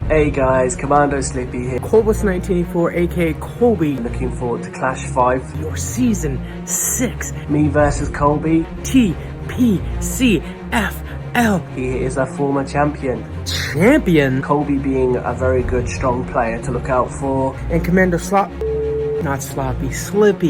Hey guys, Commando Slippy here. Colbus1984, aka Colby. Looking forward to Clash 5. Your Season 6. Me versus Colby. TPCFL. He is a former champion. Champion? Colby being a very good, strong player to look out for. And Commando Slippy.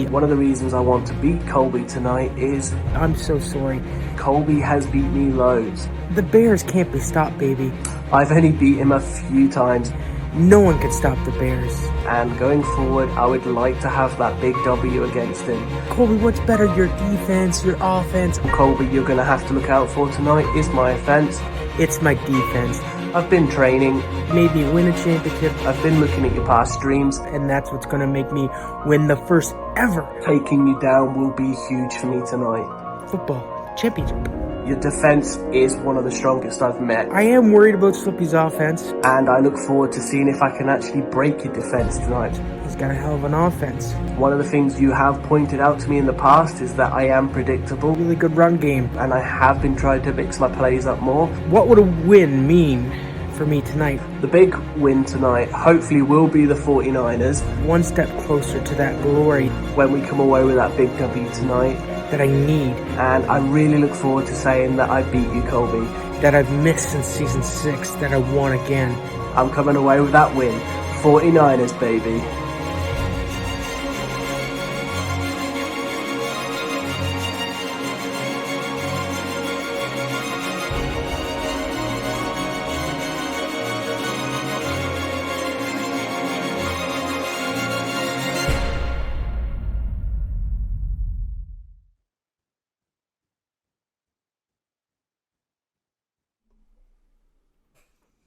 One of the reasons I want to beat Colby tonight is... I'm so sorry. Colby has beat me loads. The Bears can't be stopped, baby. I've only beat him a few times. No one can stop the Bears. And going forward, I would like to have that big W against him. Colby, what's better, your defense, your offense? Colby, you're going to have to look out for tonight is my offense. It's my defense. I've been training. Maybe win a championship. I've been looking at your past streams. And that's what's going to make me win the first ever. Taking you down will be huge for me tonight. Football championship. Your defense is one of the strongest I've met. I am worried about Slippy's offense. And I look forward to seeing if I can actually break your defense tonight. He's got a hell of an offense. One of the things you have pointed out to me in the past is that I am predictable. Really good run game. And I have been trying to mix my plays up more. What would a win mean for me tonight? The big win tonight hopefully will be the 49ers. One step closer to that glory. When we come away with that big W tonight. That I need. And I really look forward to saying that I beat you, Colby. That I've missed since Season 6, that I won again. I'm coming away with that win. 49ers, baby.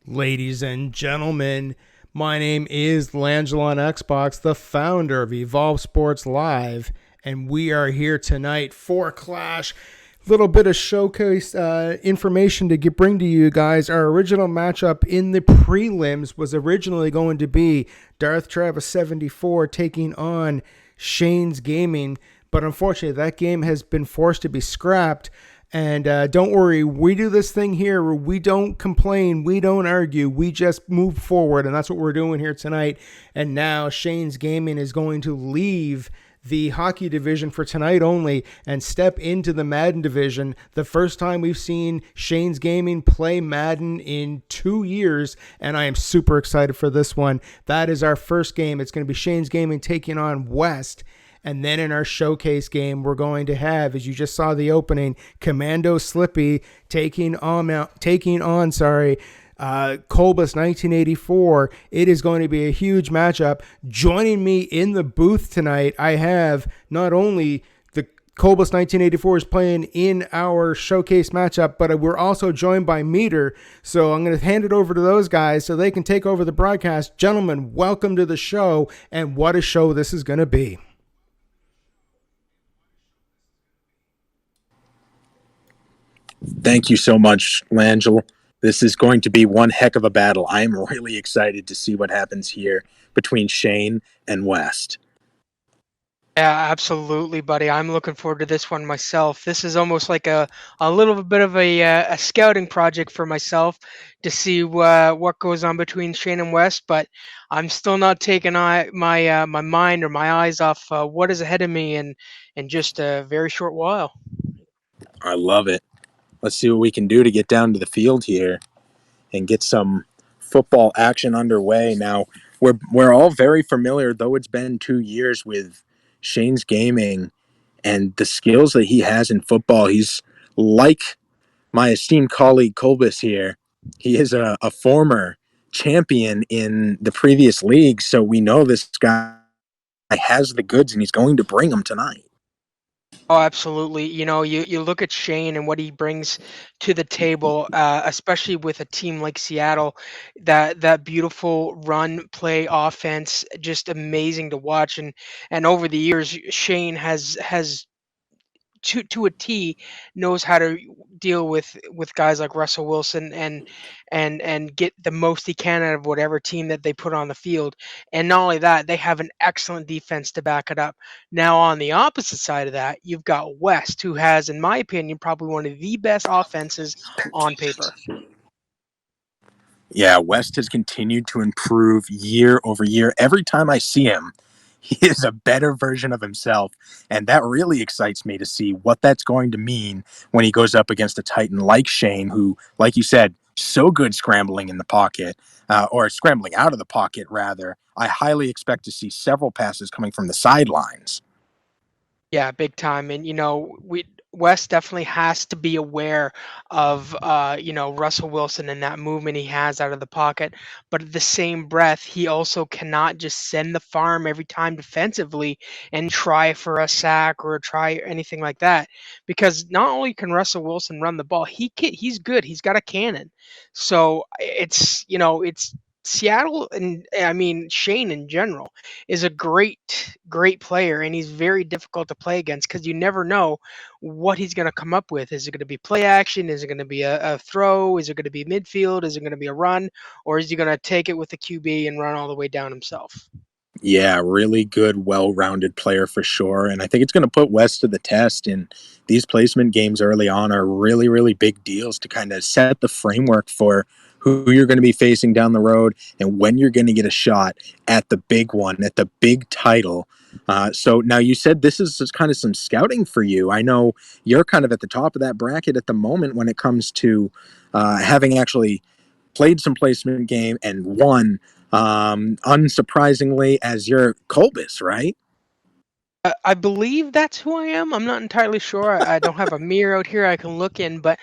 Ladies and gentlemen, my name is Langelo on Xbox, the founder of EvolveSportsLIVE, and we are here tonight for Clash. Little bit of showcase information to bring to you guys. Our original matchup in the prelims was originally going to be Darth Travis 74 taking on Shane's Gaming, but unfortunately that game has been forced to be scrapped. And don't worry, we do this thing here where we don't complain, we don't argue, we just move forward, and that's what we're doing here tonight. And now Shane's Gaming is going to leave the hockey division for tonight only and step into the Madden division. The first time we've seen Shane's Gaming play Madden in 2 years, and I am super excited for this one. That is our first game. It's going to be Shane's Gaming taking on West. And then in our showcase game, we're going to have, as you just saw the opening, Commando Slippy taking on Colbus1984. It is going to be a huge matchup. Joining me in the booth tonight, I have not only the Colbus1984 is playing in our showcase matchup, but we're also joined by Meter. So I'm going to hand it over to those guys so they can take over the broadcast. Gentlemen, welcome to the show, and what a show this is going to be. Thank you so much, Langelo. This is going to be one heck of a battle. I am really excited to see what happens here between Shane and West. Yeah, absolutely, buddy. I'm looking forward to this one myself. This is almost like a little bit of a scouting project for myself to see what goes on between Shane and West, but I'm still not taking my mind or my eyes off what is ahead of me in just a very short while. I love it. Let's see what we can do to get down to the field here and get some football action underway. Now, we're all very familiar, though it's been 2 years, with Shane's Gaming and the skills that he has in football. He's like my esteemed colleague Colbus here. He is a former champion in the previous league, so we know this guy has the goods, and he's going to bring them tonight. Oh, absolutely. You know, you look at Shane and what he brings to the table, especially with a team like Seattle, that beautiful run play offense, just amazing to watch. And over the years, Shane has to a T knows how to deal with guys like Russell Wilson and get the most he can out of whatever team that they put on the field. And not only that, they have an excellent defense to back it up. Now on the opposite side of that, you've got West, who has, in my opinion, probably one of the best offenses on paper. Yeah, West has continued to improve year over year. Every time I see him, he is a better version of himself. And that really excites me to see what that's going to mean when he goes up against a Titan like Shane, who, like you said, so good scrambling in the pocket, or scrambling out of the pocket, rather. I highly expect to see several passes coming from the sidelines. Yeah, big time. And we West definitely has to be aware of Russell Wilson and that movement he has out of the pocket. But at the same breath, he also cannot just send the farm every time defensively and try for a sack or try anything like that. Because not only can Russell Wilson run the ball, he's good. He's got a cannon. So it's Seattle, and I mean Shane in general is a great player, and he's very difficult to play against because you never know what he's going to come up with. Is it going to be play action? Is it going to be a throw? Is it going to be midfield? Is it going to be a run? Or is he going to take it with the QB and run all the way down himself? Yeah, really good, well-rounded player for sure. And I think it's going to put West to the test. And these placement games early on are really, really big deals to kind of set the framework for who you're going to be facing down the road and when you're going to get a shot at the big one, at the big title. So now you said this is just kind of some scouting for you. I know you're kind of at the top of that bracket at the moment when it comes to having actually played some placement game and won, unsurprisingly, as your Colbus, right? I believe that's who I am. I'm not entirely sure. I don't have a mirror out here I can look in, but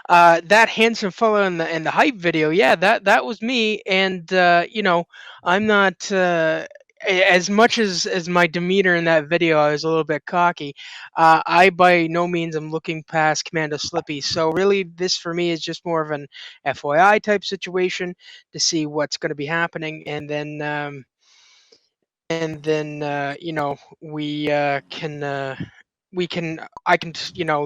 that handsome fellow in the hype video, yeah, that was me. And I'm not as much as my demeanor in that video. I was a little bit cocky. I by no means am looking past Commando Slippy. So really, this for me is just more of an FYI type situation to see what's going to be happening, and then. We can I can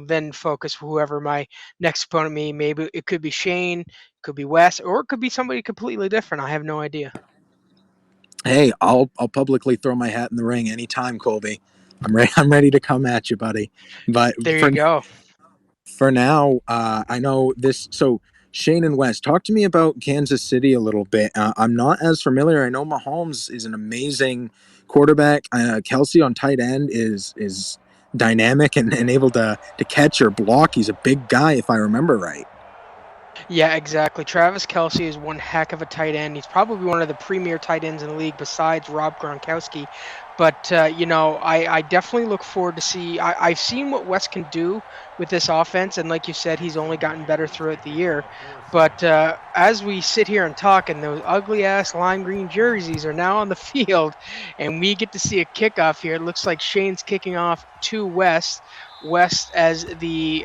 then focus whoever my next opponent me. Maybe it could be Shane, could be Wes, or it could be somebody completely different. I have no idea. Hey, I'll publicly throw my hat in the ring anytime, Colby. I'm ready to come at you, buddy. But There you go. for now, I know this. So Shane and West, talk to me about Kansas City a little bit. I'm not as familiar. I know Mahomes is an amazing quarterback. Kelsey on tight end is dynamic and able to catch or block. He's a big guy, if I remember right. Yeah, exactly. Travis Kelsey is one heck of a tight end. He's probably one of the premier tight ends in the league besides Rob Gronkowski. But, I definitely look forward to see. I've seen what West can do with this offense. And like you said, he's only gotten better throughout the year. But as we sit here and talk, and those ugly ass lime green jerseys are now on the field, and we get to see a kickoff here, it looks like Shane's kicking off to West. West as the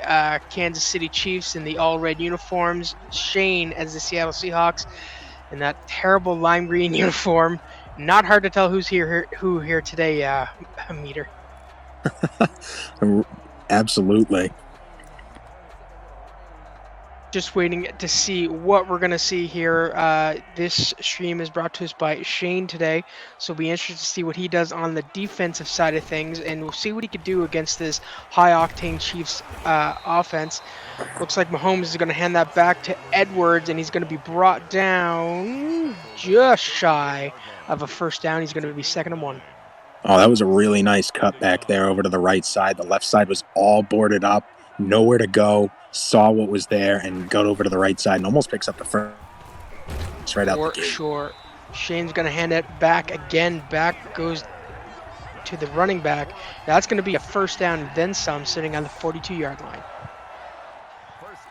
Kansas City Chiefs in the all red uniforms, Shane as the Seattle Seahawks in that terrible lime green uniform. Not hard to tell who here today, Meter. Absolutely. Just waiting to see what we're going to see here. This stream is brought to us by Shane today, so we'll be interested to see what he does on the defensive side of things, and we'll see what he could do against this high-octane Chiefs offense. Looks like Mahomes is going to hand that back to Edwards, and he's going to be brought down just shy of a first down. He's going to be 2nd and 1. Oh, that was a really nice cut back there over to the right side. The left side was all boarded up, nowhere to go. Saw what was there and got over to the right side and almost picks up the first right out the gate. Sure. Shane's going to hand it back again. Back goes to the running back. That's going to be a first down and then some, sitting on the 42-yard line.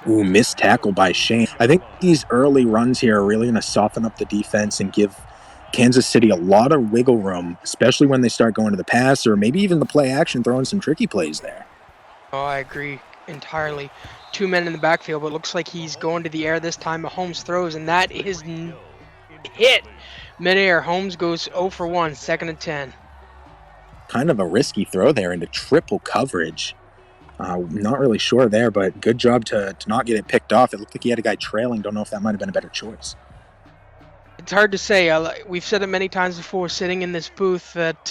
Ooh, missed tackle by Shane. I think these early runs here are really going to soften up the defense and give Kansas City a lot of wiggle room, especially when they start going to the pass or maybe even the play action, throwing some tricky plays there. Oh, I agree entirely. 2 men in the backfield, but looks like he's going to the air this time. Mahomes throws, and that is hit midair. Holmes goes 0 for 1, 2nd and 10. Kind of a risky throw there into triple coverage. Not really sure there, but good job to not get it picked off. It looked like he had a guy trailing. Don't know if that might have been a better choice. It's hard to say. We've said it many times before, sitting in this booth, that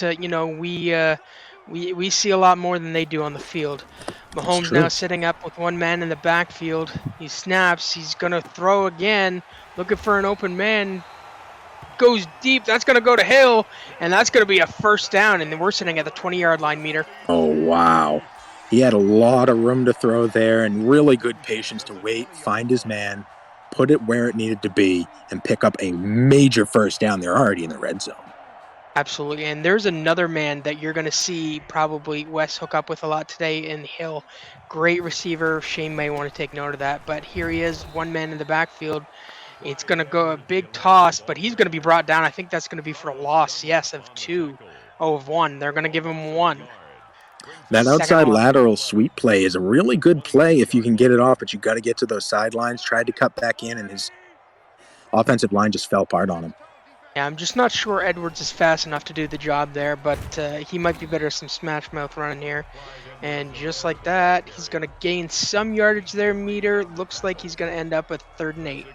We see a lot more than they do on the field. Mahomes true. now sitting up with one man in the backfield. He snaps. He's going to throw again, looking for an open man. Goes deep. That's going to go to Hill, and that's going to be a first down. And then we're sitting at the 20-yard line, Meter. Oh, wow. He had a lot of room to throw there and really good patience to wait, find his man, put it where it needed to be, and pick up a major first down. They're already in the red zone. Absolutely. And there's another man that you're going to see probably Wes hook up with a lot today in Hill. Great receiver. Shane may want to take note of that. But here he is, one man in the backfield. It's going to go a big toss, but he's going to be brought down. I think that's going to be for a loss, yes, of 2. Oh, of 1. They're going to give him 1. That outside lateral sweep play is a really good play if you can get it off, but you got to get to those sidelines. Tried to cut back in, and his offensive line just fell apart on him. Yeah, I'm just not sure Edwards is fast enough to do the job there, but he might be better some smash mouth running here. And just like that, he's going to gain some yardage there, Meter. Looks like he's going to end up with 3rd and 8.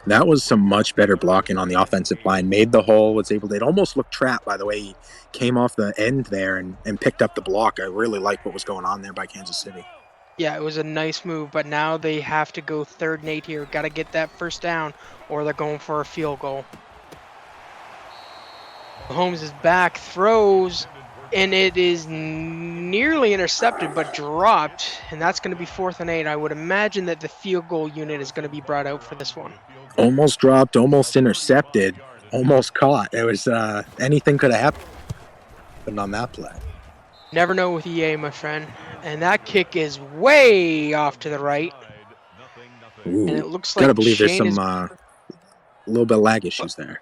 That was some much better blocking on the offensive line. Made the hole, was able to, it almost looked trapped by the way he came off the end there and picked up the block. I really liked what was going on there by Kansas City. Yeah, it was a nice move, but now they have to go 3rd and 8 here. Got to get that first down, or they're going for a field goal. Mahomes is back, throws, and it is nearly intercepted but dropped, and that's going to be 4th and 8. I would imagine that the field goal unit is going to be brought out for this one. Almost dropped, almost intercepted, almost caught. It was anything could have happened on that play. Never know with EA, my friend. And that kick is way off to the right. Ooh, and it looks like gotta believe Shane there's some a little bit of lag issues there.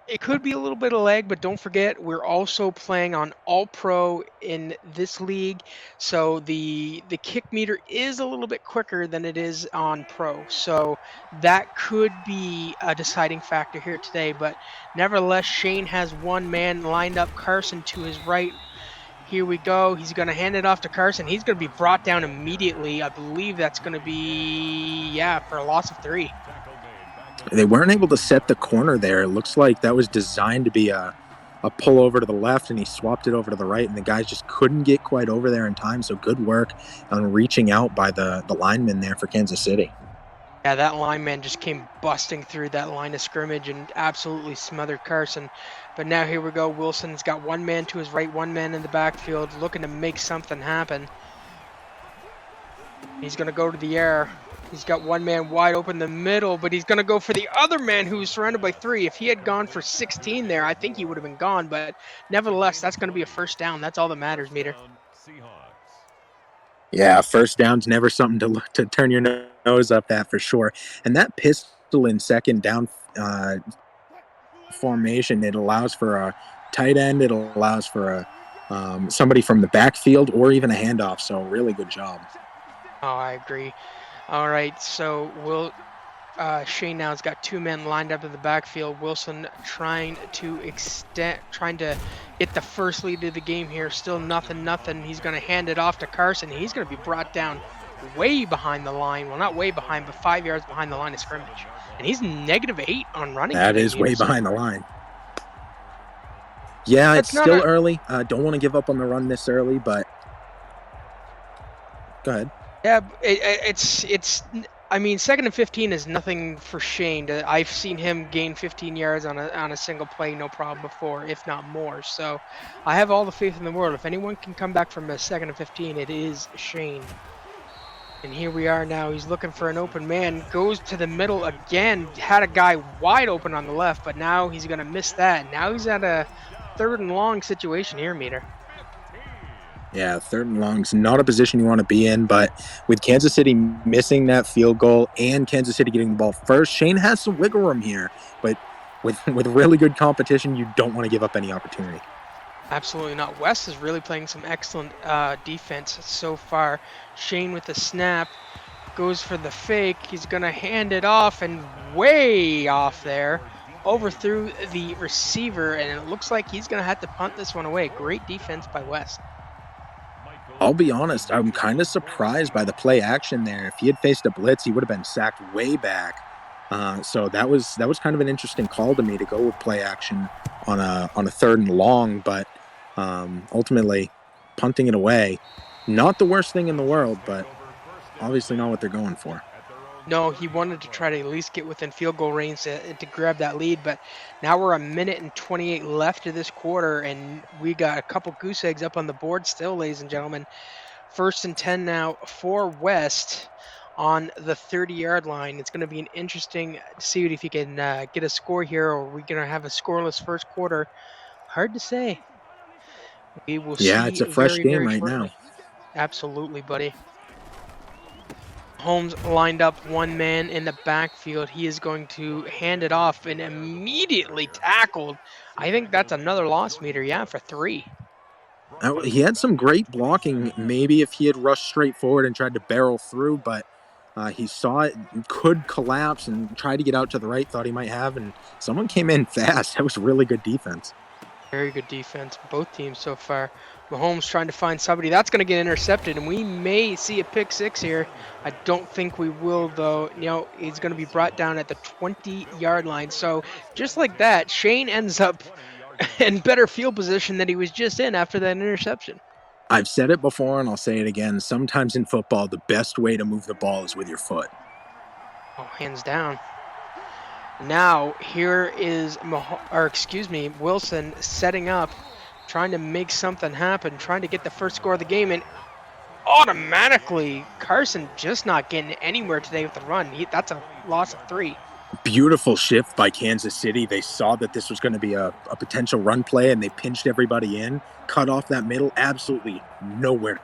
It could be a little bit of lag, but don't forget we're also playing on All-Pro in this league, so the kick meter is a little bit quicker than it is on Pro. So that could be a deciding factor here today, but nevertheless, Shane has one man lined up, Carson to his right. Here we go. He's going to hand it off to Carson. He's going to be brought down immediately. I believe that's going to be, for a loss of 3. They weren't able to set the corner there. It looks like that was designed to be a pull over to the left, and he swapped it over to the right, and the guys just couldn't get quite over there in time. So good work on reaching out by the lineman there for Kansas City. Yeah, that lineman just came busting through that line of scrimmage and absolutely smothered Carson. But now here we go. Wilson's got one man to his right, one man in the backfield, looking to make something happen. He's going to go to the air. He's got one man wide open in the middle, but he's going to go for the other man who's surrounded by 3. If he had gone for 16 there, I think he would have been gone. But nevertheless, that's going to be a first down. That's all that matters, Meter. Yeah, first down's never something to turn your nose up at for sure. And that pistol in second down formation, it allows for a tight end. It allows for a somebody from the backfield or even a handoff. So really good job. Oh, I agree. All right, so Shane now has got 2 men lined up in the backfield. Wilson trying to get the first lead of the game here. Still nothing. He's going to hand it off to Carson. He's going to be brought down way behind the line. Well, not way behind, but 5 yards behind the line of scrimmage. And he's -8 on running. That is way behind the line. Yeah, it's still early. Don't want to give up on the run this early, but go ahead. Yeah, it's. I mean, 2nd and 15 is nothing for Shane. I've seen him gain 15 yards on a single play, no problem before, if not more. So, I have all the faith in the world. If anyone can come back from a 2nd and 15, it is Shane. And here we are now. He's looking for an open man. Goes to the middle again. Had a guy wide open on the left, but now he's going to miss that. Now he's at a 3rd and long situation here, Meter. Yeah, 3rd and long is not a position you want to be in, but with Kansas City missing that field goal and Kansas City getting the ball first, Shane has some wiggle room here, but with really good competition, you don't want to give up any opportunity. Absolutely not. West is really playing some excellent defense so far. Shane with the snap, goes for the fake. He's going to hand it off, and way off there. Overthrew the receiver, and it looks like he's going to have to punt this one away. Great defense by West. I'll be honest, I'm kind of surprised by the play action there. If he had faced a blitz, he would have been sacked way back. So that was kind of an interesting call to me to go with play action on a 3rd and long. But Ultimately, punting it away, not the worst thing in the world, but obviously not what they're going for. No, he wanted to try to at least get within field goal range to grab that lead, but now we're a minute and 28 left of this quarter, and we got a couple goose eggs up on the board still, ladies and gentlemen. 1st and 10 now for West on the 30-yard line. It's going to be an interesting to see if he can get a score here, or are we going to have a scoreless first quarter? Hard to say. We will Yeah, see it's a fresh very, game very right shortly. now. Absolutely, buddy. Holmes lined up one man in the backfield. He is going to hand it off and immediately tackled. I think that's another loss meter, yeah, for 3. He had some great blocking. Maybe if he had rushed straight forward and tried to barrel through, but he saw it could collapse and tried to get out to the right, thought he might have, and someone came in fast. That was really good defense. Very good defense, both teams so far. Mahomes trying to find somebody. That's going to get intercepted, and we may see a pick 6 here. I don't think we will, though. You know, he's going to be brought down at the 20-yard line. So just like that, Shane ends up in better field position than he was just in after that interception. I've said it before, and I'll say it again. Sometimes in football, the best way to move the ball is with your foot. Oh, hands down. Now, here is, Wilson setting up, trying to make something happen, trying to get the first score of the game, and automatically, Carson just not getting anywhere today with the run. That's a loss of 3. Beautiful shift by Kansas City. They saw that this was going to be a potential run play, and they pinched everybody in, cut off that middle, absolutely nowhere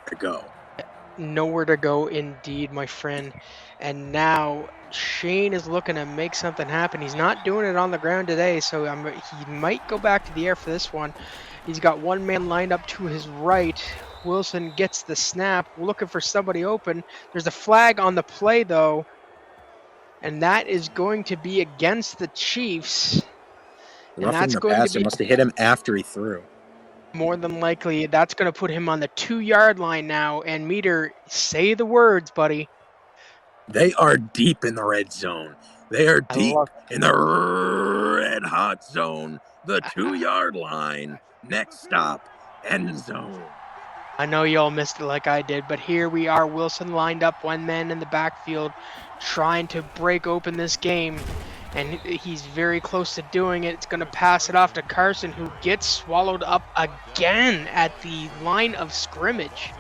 to go. Nowhere to go indeed, my friend. And now Shane is looking to make something happen. He's not doing it on the ground today, so he might go back to the air for this one. He's got one man lined up to his right. Wilson gets the snap, looking for somebody open. There's a flag on the play, though, and that is going to be against the Chiefs. Roughing the passer must have hit him after he threw. More than likely, that's going to put him on the 2-yard line now. And Meter, say the words, buddy. They are deep in the red zone. They are deep in the red hot zone. The 2-yard line. Next stop, end zone. I know you all missed it like I did, but here we are. Wilson lined up, one man in the backfield, trying to break open this game. And he's very close to doing it. It's going to pass it off to Carson, who gets swallowed up again at the line of scrimmage.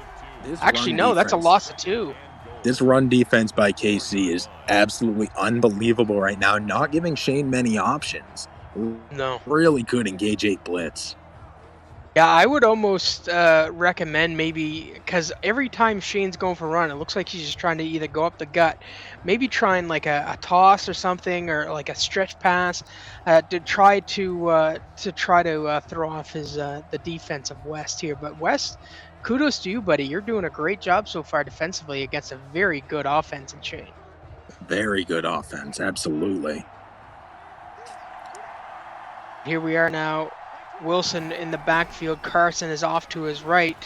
Actually, no, that's a loss of 2. This run defense by KC is absolutely unbelievable right now, not giving Shane many options. No. Really good engage 8 blitz. Yeah, I would almost recommend maybe, because every time Shane's going for a run, it looks like he's just trying to either go up the gut, maybe trying like a toss or something, or like a stretch pass to try to throw off his the defense of West here. But West, kudos to you, buddy. You're doing a great job so far defensively against a very good offense in Shane. Very good offense, absolutely. Here we are now. Wilson in the backfield. Carson is off to his right,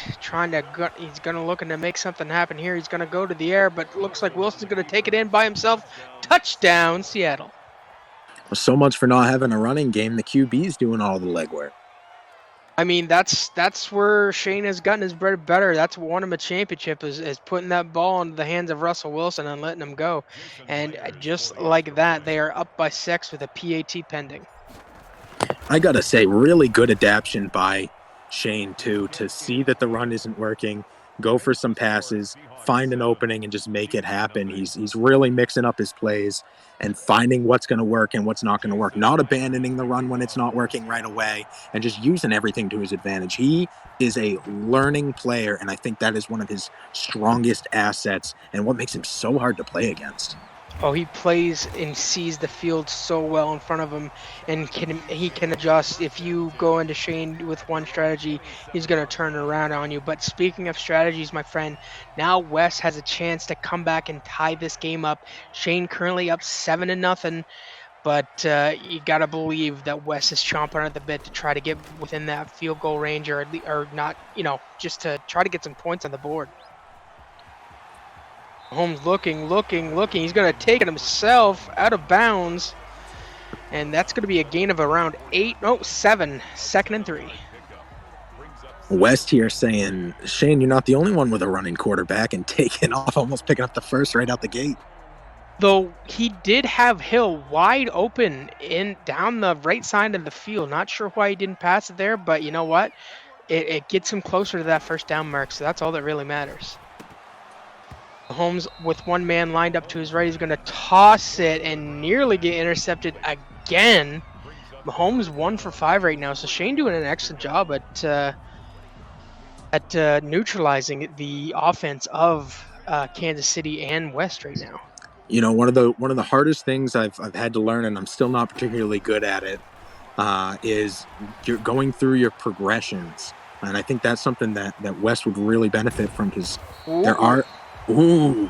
he's looking to make something happen here. He's gonna go to the air, but looks like Wilson's gonna take it in by himself. Touchdown, Seattle. Well, so much for not having a running game. The QB's doing all the legwork. I mean, that's where Shane has gotten his bread and butter. That's what won him a championship, is putting that ball into the hands of Russell Wilson and letting him go. And just like that, they are up by 6 with a PAT pending. I gotta say, really good adaptation by Shane too, to see that the run isn't working, go for some passes, find an opening, and just make it happen. He's really mixing up his plays and finding what's going to work and what's not going to work, not abandoning the run when it's not working right away, and just using everything to his advantage. He is a learning player, and I think that is one of his strongest assets and what makes him so hard to play against. Oh, he plays and sees the field so well in front of him, and he can adjust. If you go into Shane with one strategy, he's going to turn it around on you. But speaking of strategies, my friend, now Wes has a chance to come back and tie this game up. Shane currently up 7-0, but you got to believe that Wes is chomping at the bit to try to get within that field goal range, or not, just to try to get some points on the board. Holmes looking. He's going to take it himself out of bounds. And that's going to be a gain of around 7. 2nd and 3. West here saying, Shane, you're not the only one with a running quarterback, and taking off, almost picking up the first right out the gate. Though he did have Hill wide open down the right side of the field. Not sure why he didn't pass it there, but you know what? It gets him closer to that first down mark, so that's all that really matters. Mahomes with one man lined up to his right. He's going to toss it and nearly get intercepted again. Mahomes 1 for 5 right now, so Shane doing an excellent job at neutralizing the offense of Kansas City and West right now. You know, one of the hardest things I've had to learn, and I'm still not particularly good at it, is you're going through your progressions, and I think that's something that West would really benefit from, because there are. Ooh.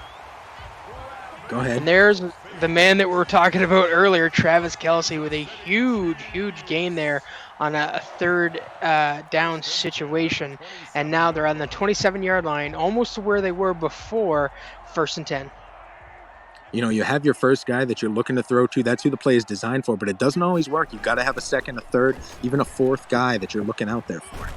Go ahead. And there's the man that we were talking about earlier, Travis Kelce, with a huge gain there on a third down situation. And now they're on the 27-yard line, almost to where they were before 1st and 10. You know, you have your first guy that you're looking to throw to. That's who the play is designed for, but it doesn't always work. You've got to have a second, a third, even a fourth guy that you're looking out there for.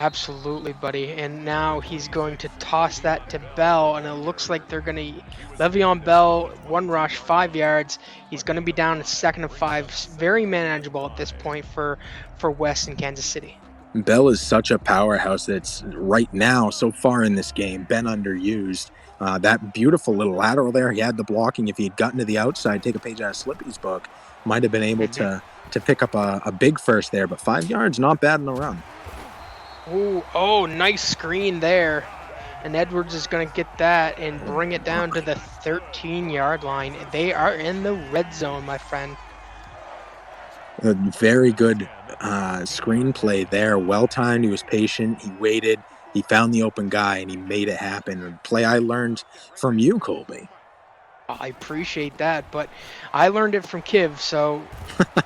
Absolutely, buddy. And now he's going to toss that to Bell, and it looks like they're going to Le'Veon Bell, 1 rush, 5 yards. He's going to be down a 2nd and 5. Very manageable at this point for West and Kansas City. Bell is such a powerhouse that's right now, so far in this game, been underused. That beautiful little lateral there, he had the blocking. If he had gotten to the outside, take a page out of Slippy's book, might have been able to pick up a big first there. But 5 yards, not bad in the run. Ooh, oh, nice screen there. And Edwards is going to get that and bring it down to the 13-yard line. They are in the red zone, my friend. A very good screenplay there. Well-timed. He was patient. He waited. He found the open guy, and he made it happen. A play I learned from you, Colby. I appreciate that, but I learned it from Kiv, so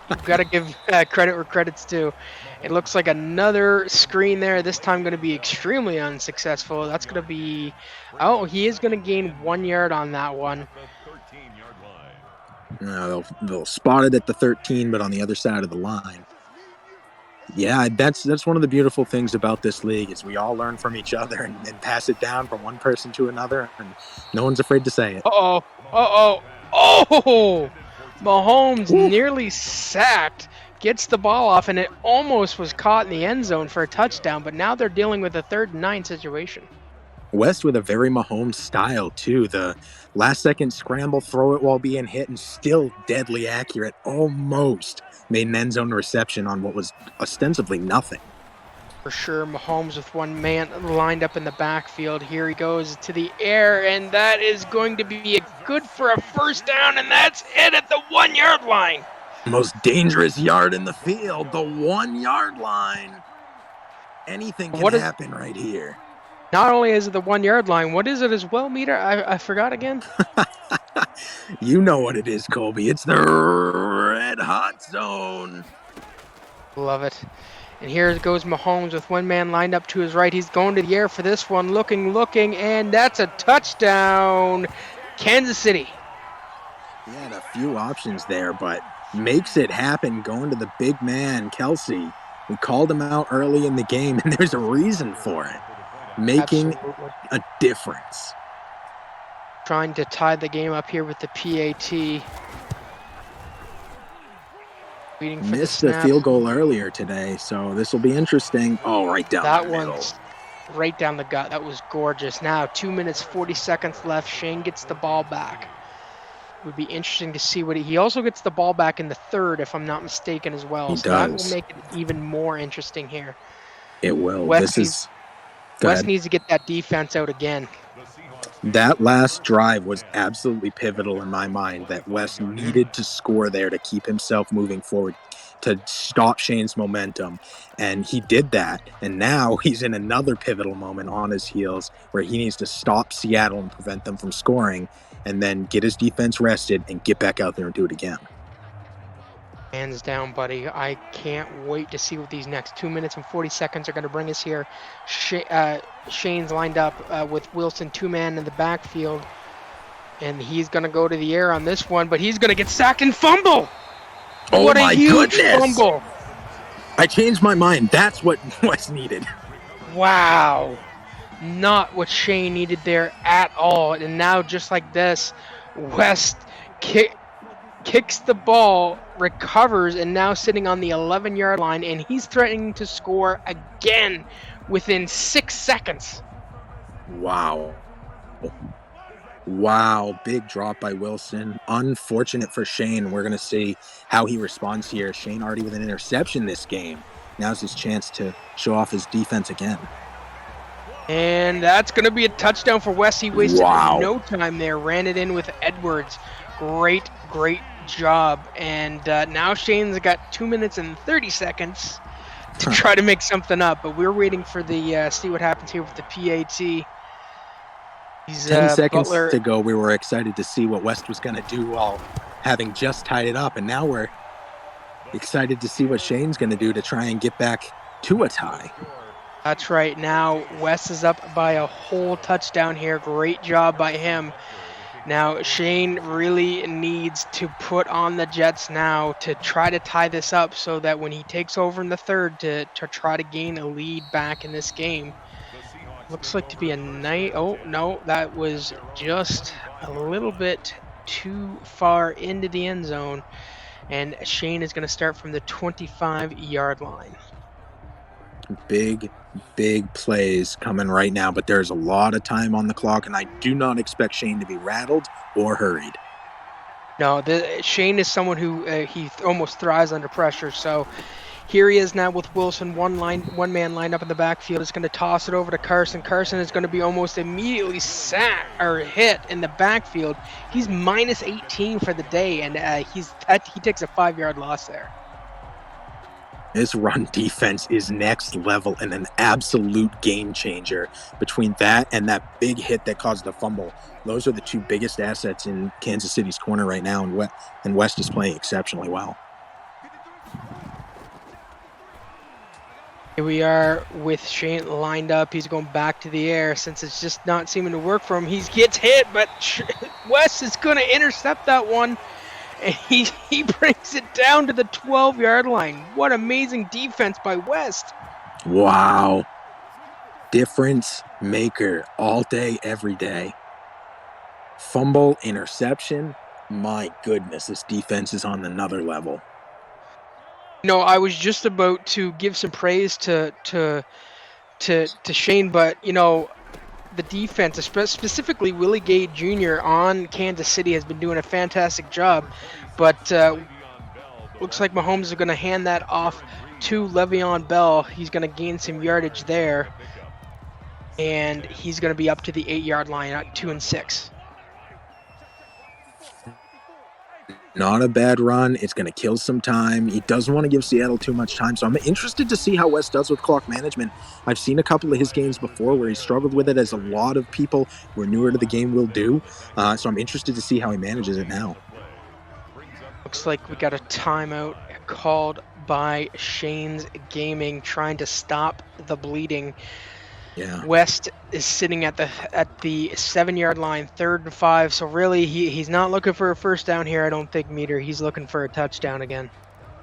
you've got to give credit where credit's due. It looks like another screen there, this time going to be extremely unsuccessful. That's going to be... Oh, he is going to gain 1 yard on that one. They'll spot it at the 13, but on the other side of the line. Yeah, that's one of the beautiful things about this league is we all learn from each other and pass it down from one person to another, and no one's afraid to say it. Oh! Mahomes nearly sacked, gets the ball off, and it almost was caught in the end zone for a touchdown, but now they're dealing with a 3rd and 9 situation. West with a very Mahomes style, too. The last-second scramble, throw it while being hit, and still deadly accurate, almost made an end zone reception on what was ostensibly nothing. For sure, Mahomes with one man lined up in the backfield. Here he goes to the air, and that is going to be good for a first down, and that's it at the 1 yard line. Most dangerous yard in the field, the 1 yard line. Anything can happen right here. Not only is it the 1 yard line, what is it as well, Meter? I forgot again. You know what it is, Colby. It's the red hot zone. Love it. And here goes Mahomes with one man lined up to his right. He's going to the air for this one, looking, and that's a touchdown. Kansas City. He had a few options there, but makes it happen going to the big man, Kelce. We called him out early in the game, and there's a reason for it. Making a difference. Trying to tie the game up here with the PAT. Missed the field goal earlier today, so this will be interesting. Oh, right down the middle. That one's right down the gut. That was gorgeous. Now, 2 minutes, 40 seconds left. Shane gets the ball back. Would be interesting to see what he also gets the ball back in the 3rd, if I'm not mistaken, as well. So that will make it even more interesting here. It will. West needs to get that defense out again. That last drive was absolutely pivotal in my mind, that West needed to score there to keep himself moving forward, to stop Shane's momentum. And he did that. And now he's in another pivotal moment on his heels where he needs to stop Seattle and prevent them from scoring, and then get his defense rested and get back out there and do it again. Hands down, buddy. I can't wait to see what these next 2 minutes and 40 seconds are going to bring us here. Shane's lined up with Wilson, 2-man in the backfield. And he's going to go to the air on this one, but he's going to get sacked and fumble. Oh, what a my huge goodness. Fumble. I changed my mind. That's what West needed. Wow. Not what Shane needed there at all. And now, just like this, West kicks the ball, recovers, and now sitting on the 11-yard line, and he's threatening to score again within 6 seconds. Wow. Wow, big drop by Wilson. Unfortunate for Shane. We're going to see how he responds here. Shane already with an interception this game. Now's his chance to show off his defense again. And that's going to be a touchdown for West. He wasted no time there. Ran it in with Edwards. Great job. And now Shane's got 2 minutes and 30 seconds to try to make something up. But we're waiting for the see what happens here with the PAT. 10 seconds to go. We were excited to see what West was going to do while having just tied it up. And now we're excited to see what Shane's going to do to try and get back to a tie. That's right. Now West is up by a whole touchdown here. Great job by him. Now Shane really needs to put on the Jets now to try to tie this up so that when he takes over in the third to try to gain a lead back in this game. Looks like to be a night. Oh, no, that was just a little bit too far into the end zone. And Shane is going to start from the 25-yard line. Big plays coming right now, but there's a lot of time on the clock, and I do not expect Shane to be rattled or hurried. No, Shane is someone who he almost thrives under pressure, so here he is now with Wilson, one man lined up in the backfield. Is going to toss it over to Carson. Carson is going to be almost immediately hit in the backfield. He's minus 18 for the day, and he takes a 5-yard loss there. This run defense is next level and an absolute game changer. Between that and that big hit that caused the fumble, those are the two biggest assets in Kansas City's corner right now, and West is playing exceptionally well. Here we are with Shane lined up. He's going back to the air since it's just not seeming to work for him. He gets hit, but West is going to intercept that one. And he brings it down to the 12-yard line. What amazing defense by West. Wow. Difference maker all day, every day. Fumble, interception. My goodness, this defense is on another level. No, I was just about to give some praise to Shane, but the defense, specifically Willie Gay Jr. on Kansas City, has been doing a fantastic job. But looks like Mahomes is going to hand that off to Le'Veon Bell. He's going to gain some yardage there, and he's going to be up to the 8-yard line at 2 and 6. Not a bad run. It's going to kill some time. He doesn't want to give Seattle too much time, so I'm interested to see how West does with clock management. I've seen a couple of his games before where he struggled with it, as a lot of people who are newer to the game will do. So I'm interested to see how he manages it now. Looks like we got a timeout called by Shane's Gaming, trying to stop the bleeding. Yeah. West is sitting at the 7-yard line, 3rd and 5. So really, he's not looking for a first down here, I don't think, Meter. He's looking for a touchdown again.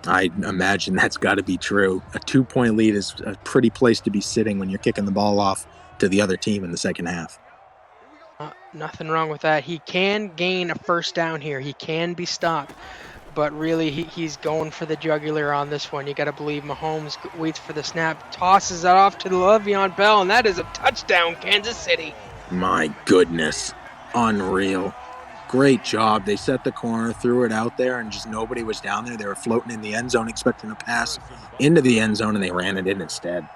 I imagine that's got to be true. A 2-point lead is a pretty place to be sitting when you're kicking the ball off to the other team in the second half. Nothing wrong with that. He can gain a first down here. He can be stopped. But really, he's going for the jugular on this one. You got to believe Mahomes waits for the snap, tosses it off to Le'Veon Bell, and that is a touchdown, Kansas City. My goodness. Unreal. Great job. They set the corner, threw it out there, and just nobody was down there. They were floating in the end zone, expecting a pass into the end zone, and they ran it in instead.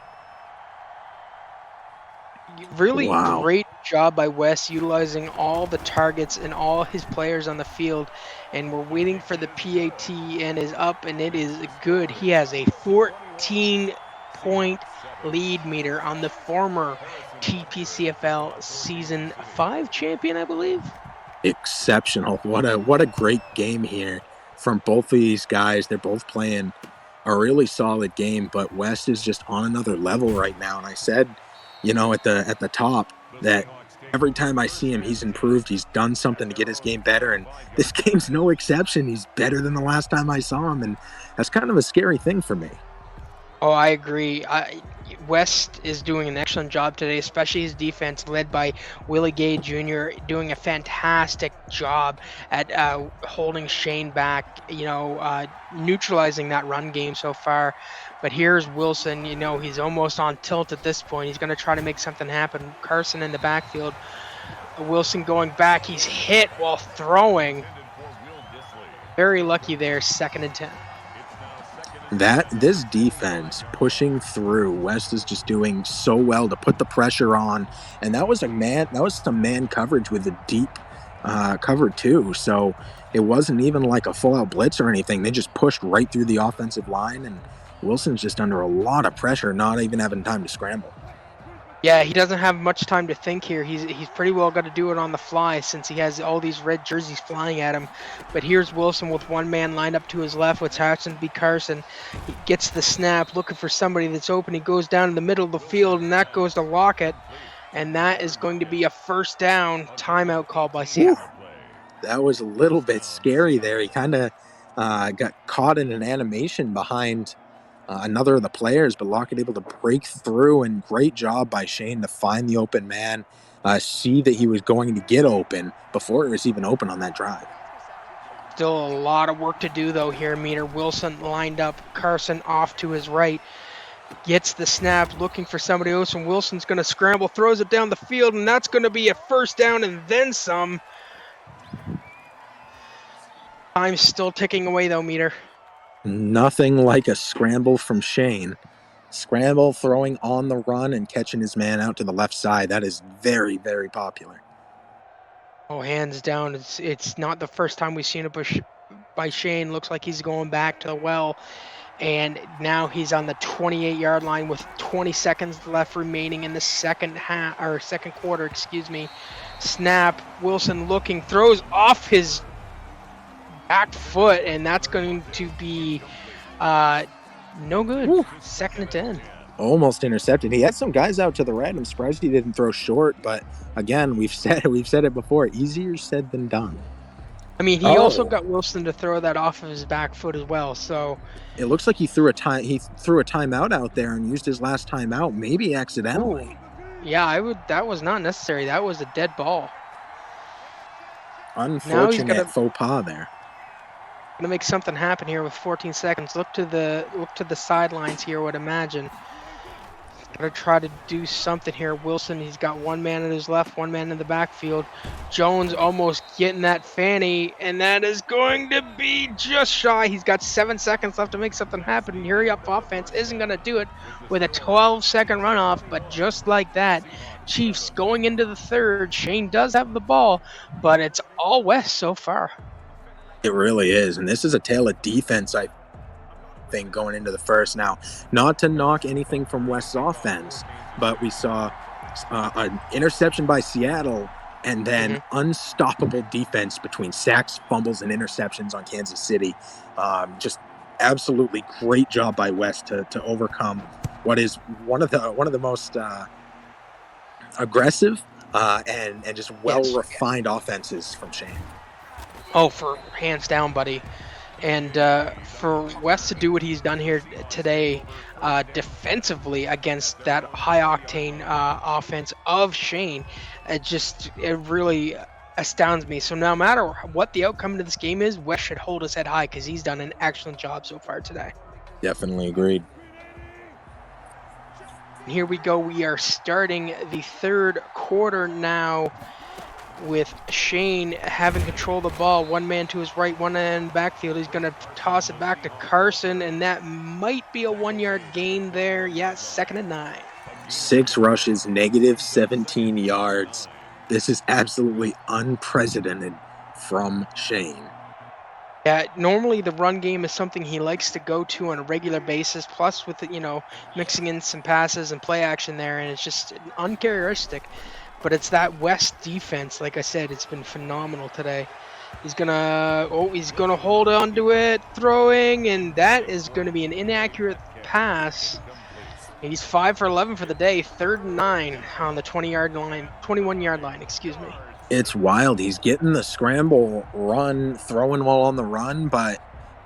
Really great job by West, utilizing all the targets and all his players on the field. And we're waiting for the PAT, and is up, and it is good. He has a 14-point lead, Meter, on the former TPCFL Season 5 champion, I believe. Exceptional. What a great game here from both of these guys. They're both playing a really solid game, but West is just on another level right now. And I said, at the top, that every time I see him, he's improved. He's done something to get his game better, and this game's no exception. He's better than the last time I saw him, and that's kind of a scary thing for me. Oh, I agree. West is doing an excellent job today, especially his defense, led by Willie Gay Jr., doing a fantastic job at holding Shane back, neutralizing that run game so far. But here's Wilson, he's almost on tilt at this point. He's going to try to make something happen. Carson in the backfield. Wilson going back. He's hit while throwing. Very lucky there, 2nd and 10. This defense pushing through, West is just doing so well to put the pressure on, and that was some man coverage with a deep cover too. So it wasn't even like a full out blitz or anything. They just pushed right through the offensive line, and Wilson's just under a lot of pressure, not even having time to scramble. Yeah, he doesn't have much time to think here. He's pretty well got to do it on the fly since he has all these red jerseys flying at him. But here's Wilson with one man lined up to his left, which happens to be Carson. He gets the snap, looking for somebody that's open. He goes down in the middle of the field, and that goes to Lockett. And that is going to be a 1st down timeout call by Seattle. That was a little bit scary there. He kind of got caught in an animation behind another of the players, but Lockett able to break through, and great job by Shane to find the open man, see that he was going to get open before it was even open on that drive. Still a lot of work to do though here, Meter. Wilson lined up, Carson off to his right, gets the snap, looking for somebody else, and Wilson's going to scramble, throws it down the field, and that's going to be a 1st down and then some. Time's still ticking away though, Meter. Nothing like a scramble from Shane. Scramble, throwing on the run, and catching his man out to the left side. That is very, very popular. Oh, hands down. It's not the first time we've seen it by Shane. Looks like he's going back to the well. And now he's on the 28-yard line with 20 seconds left remaining in the second quarter, Snap. Wilson looking, throws off his back foot, and that's going to be no good. Woo. 2nd and 10. Almost intercepted. He had some guys out to the right. I'm surprised he didn't throw short, but again, we've said it before. Easier said than done. I mean, he also got Wilson to throw that off of his back foot as well. So it looks like he threw a timeout out there and used his last timeout, maybe accidentally. Yeah, that was not necessary. That was a dead ball. Unfortunate faux pas there. Gonna make something happen here with 14 seconds. Look to the sidelines here, I would imagine. Gotta try to do something here. Wilson, he's got one man in his left, one man in the backfield. Jones almost getting that fanny, and that is going to be just shy. He's got 7 seconds left to make something happen, and hurry up offense isn't gonna do it with a 12-second runoff, but just like that, Chiefs going into the third. Shane does have the ball, but it's all West so far. It really is, and this is a tale of defense, I think, going into the first. Now, not to knock anything from West's offense, but we saw an interception by Seattle, and then unstoppable defense between sacks, fumbles, and interceptions on Kansas City. Just absolutely great job by West to overcome what is one of the most aggressive and just well-refined offenses from Shane. Oh, for hands down, buddy. And for West to do what he's done here today defensively against that high-octane offense of Shane, it really astounds me. So no matter what the outcome of this game is, West should hold his head high because he's done an excellent job so far today. Definitely agreed. Here we go. We are starting the third quarter now, with Shane having control of the ball. One man to his right, one man in the backfield. He's going to toss it back to Carson, and that might be a 1-yard gain there. Yeah, 2nd and 9. 6 rushes, negative 17 yards. This is absolutely unprecedented from Shane. Yeah, normally the run game is something he likes to go to on a regular basis, plus with, mixing in some passes and play action there, and it's just uncharacteristic. But it's that West defense, like I said, it's been phenomenal today. He's gonna hold on to it, throwing, and that is gonna be an inaccurate pass. He's 5 for 11 for the day, 3rd and 9 on the 21-yard line, It's wild. He's getting the scramble run, throwing while on the run, but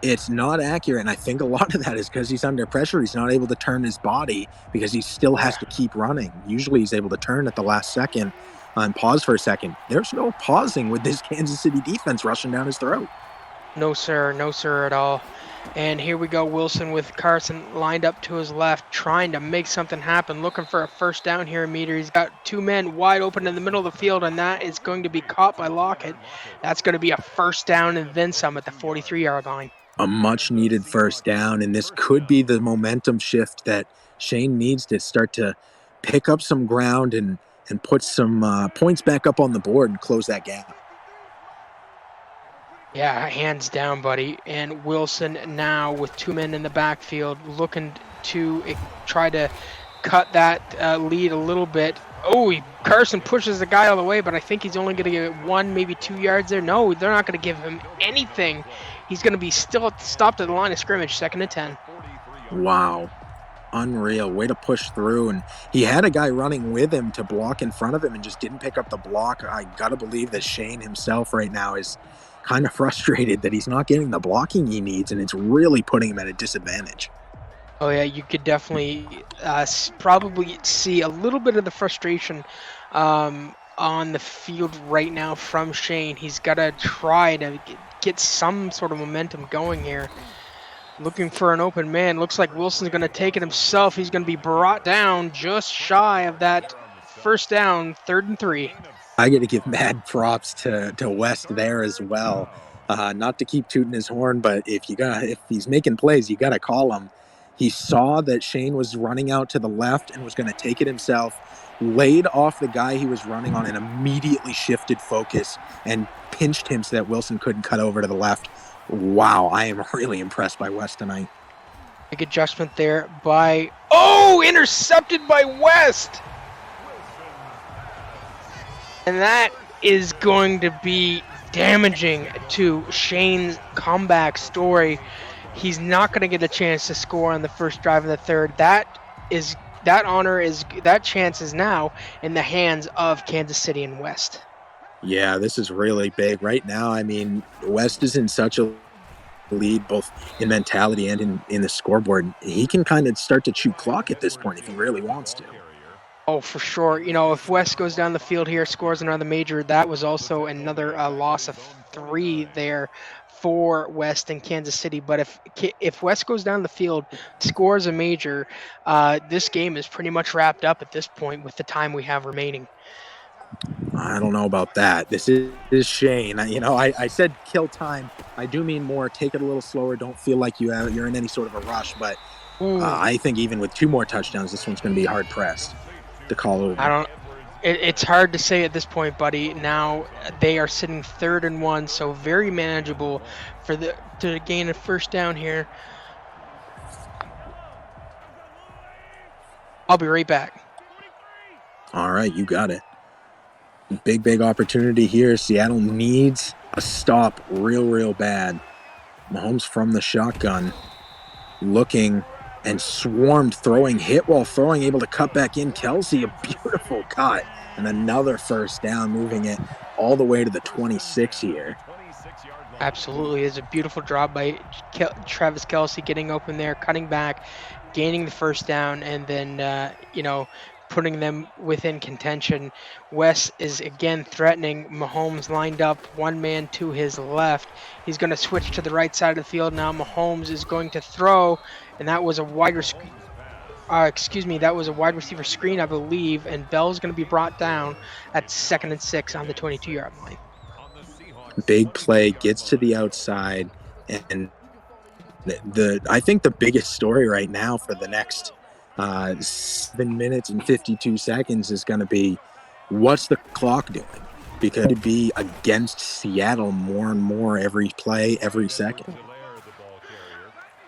It's not accurate, and I think a lot of that is because he's under pressure. He's not able to turn his body because he still has to keep running. Usually he's able to turn at the last second and pause for a second. There's no pausing with this Kansas City defense rushing down his throat. No, sir. No, sir, at all. And here we go, Wilson with Carson lined up to his left, trying to make something happen, looking for a first down here in meter. He's got two men wide open in the middle of the field, and that is going to be caught by Lockett. That's going to be a first down and then some at the 43-yard line. A much-needed first down, and this could be the momentum shift that Shane needs to start to pick up some ground and put some points back up on the board and close that gap. Yeah, hands down, buddy. And Wilson now with two men in the backfield looking to try to cut that lead a little bit. Oh, Carson pushes the guy all the way, but I think he's only going to get 1, maybe 2 yards there. No, they're not going to give him anything. He's going to be still stopped at the line of scrimmage, 2nd and 10. Wow. Unreal. Way to push through. And he had a guy running with him to block in front of him and just didn't pick up the block. I got to believe that Shane himself right now is kind of frustrated that he's not getting the blocking he needs, and it's really putting him at a disadvantage. Oh, yeah, you could definitely probably see a little bit of the frustration on the field right now from Shane. He's got to try to get some sort of momentum going here. Looking for an open man. Looks like Wilson's going to take it himself. He's going to be brought down just shy of that first down, 3rd and 3. I got to give mad props to West there as well. Not to keep tooting his horn, but if he's making plays, you got to call him. He saw that Shane was running out to the left and was going to take it himself, laid off the guy he was running on, and immediately shifted focus and pinched him so that Wilson couldn't cut over to the left. Wow, I am really impressed by West tonight. Big adjustment there by... Oh, intercepted by West! And that is going to be damaging to Shane's comeback story. He's not going to get a chance to score on the first drive of the third. That chance is now in the hands of Kansas City and West. Yeah, this is really big right now. I mean, West is in such a lead, both in mentality and in the scoreboard. He can kind of start to chew clock at this point if he really wants to. Oh, for sure. You know, if West goes down the field here, scores another major, that was also another loss of 3 there for West and Kansas City. But if West goes down the field, scores a major, this game is pretty much wrapped up at this point with the time we have remaining. I don't know about that. This is Shane. I said kill time. I do mean more. Take it a little slower. Don't feel like you're in any sort of a rush. But I think even with 2 more touchdowns, this one's going to be hard pressed to call over. It's hard to say at this point, buddy. Now they are sitting 3rd and 1, so very manageable to gain a first down here. I'll be right back. All right, you got it. Big opportunity here. Seattle needs a stop real bad. Mahomes from the shotgun, looking and swarmed, throwing, hit while throwing, able to cut back in. Kelsey, a beautiful cut, and another first down, moving it all the way to the 26 here. Absolutely. It's a beautiful drop by Travis Kelsey, getting open there, cutting back, gaining the first down, and then, putting them within contention. Wes is again threatening. Mahomes lined up, one man to his left. He's going to switch to the right side of the field now. Mahomes is going to throw, and that was a wide receiver screen, I believe, and Bell's going to be brought down at 2nd and 6 on the 22-yard line. Big play, gets to the outside, and I think the biggest story right now for the next 7 minutes and 52 seconds is going to be, what's the clock doing? Because it'd be against Seattle more and more every play, every second.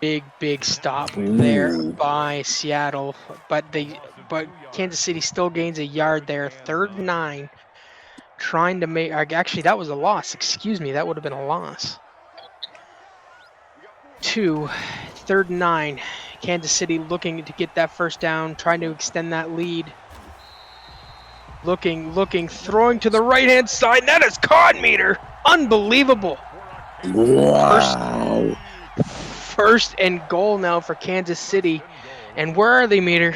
Big stop there by Seattle, but Kansas City still gains a yard there. 3rd and 9, trying to make. Actually, that was a loss. Excuse me, that would have been a loss. 3rd and 9. Kansas City looking to get that first down, trying to extend that lead. Looking, throwing to the right-hand side. That is caught, Meter. Unbelievable. Wow. first and goal now for Kansas City. And where are they, Meter?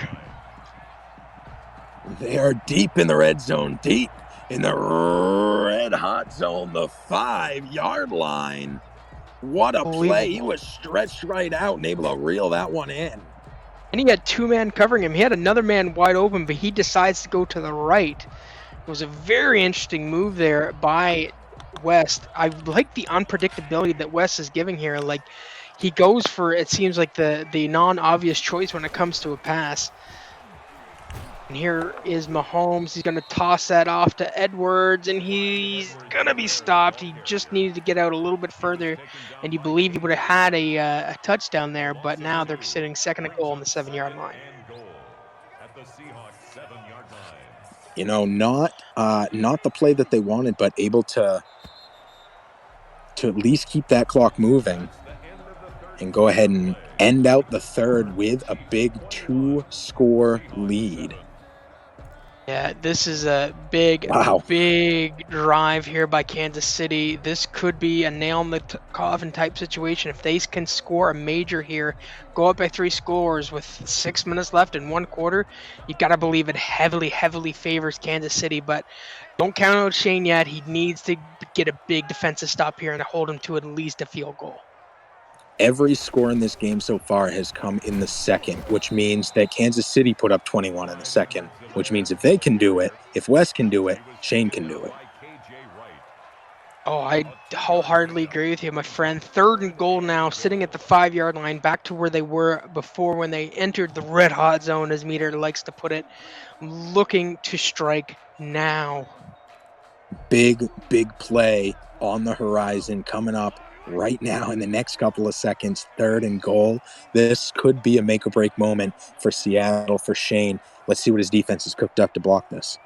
They are deep in the red zone, deep in the red hot zone, the 5-yard line. What a play. He was stretched right out and able to reel that one in. And he had two men covering him. He had another man wide open, but he decides to go to the right. It was a very interesting move there by West. I like the unpredictability that West is giving here. Like, he goes for, it seems like, the non-obvious choice when it comes to a pass. And here is Mahomes. He's going to toss that off to Edwards, and he's going to be stopped. He just needed to get out a little bit further, and you believe he would have had a touchdown there, but now they're sitting second and goal on the 7-yard line. You know, not the play that they wanted, but able to at least keep that clock moving and go ahead and end out the third with a big 2-score lead. Yeah, this is a big drive here by Kansas City. This could be a nail in the coffin type situation. If they can score a major here, go up by 3 scores with 6 minutes left in 1 quarter, you got to believe it heavily favors Kansas City. But don't count out Shane yet. He needs to get a big defensive stop here and hold him to at least a field goal. Every score in this game so far has come in the second, which means that Kansas City put up 21 in the second, which means if they can do it, if West can do it, Shane can do it. Oh, I wholeheartedly agree with you, my friend. Third and goal now, sitting at the 5-yard line, back to where they were before when they entered the red hot zone, as Meter likes to put it. Looking to strike now. Big play on the horizon coming up right now in the next couple of seconds. Third and goal. This could be a make or break moment for Seattle, for Shane. Let's see what his defense is cooked up to block this.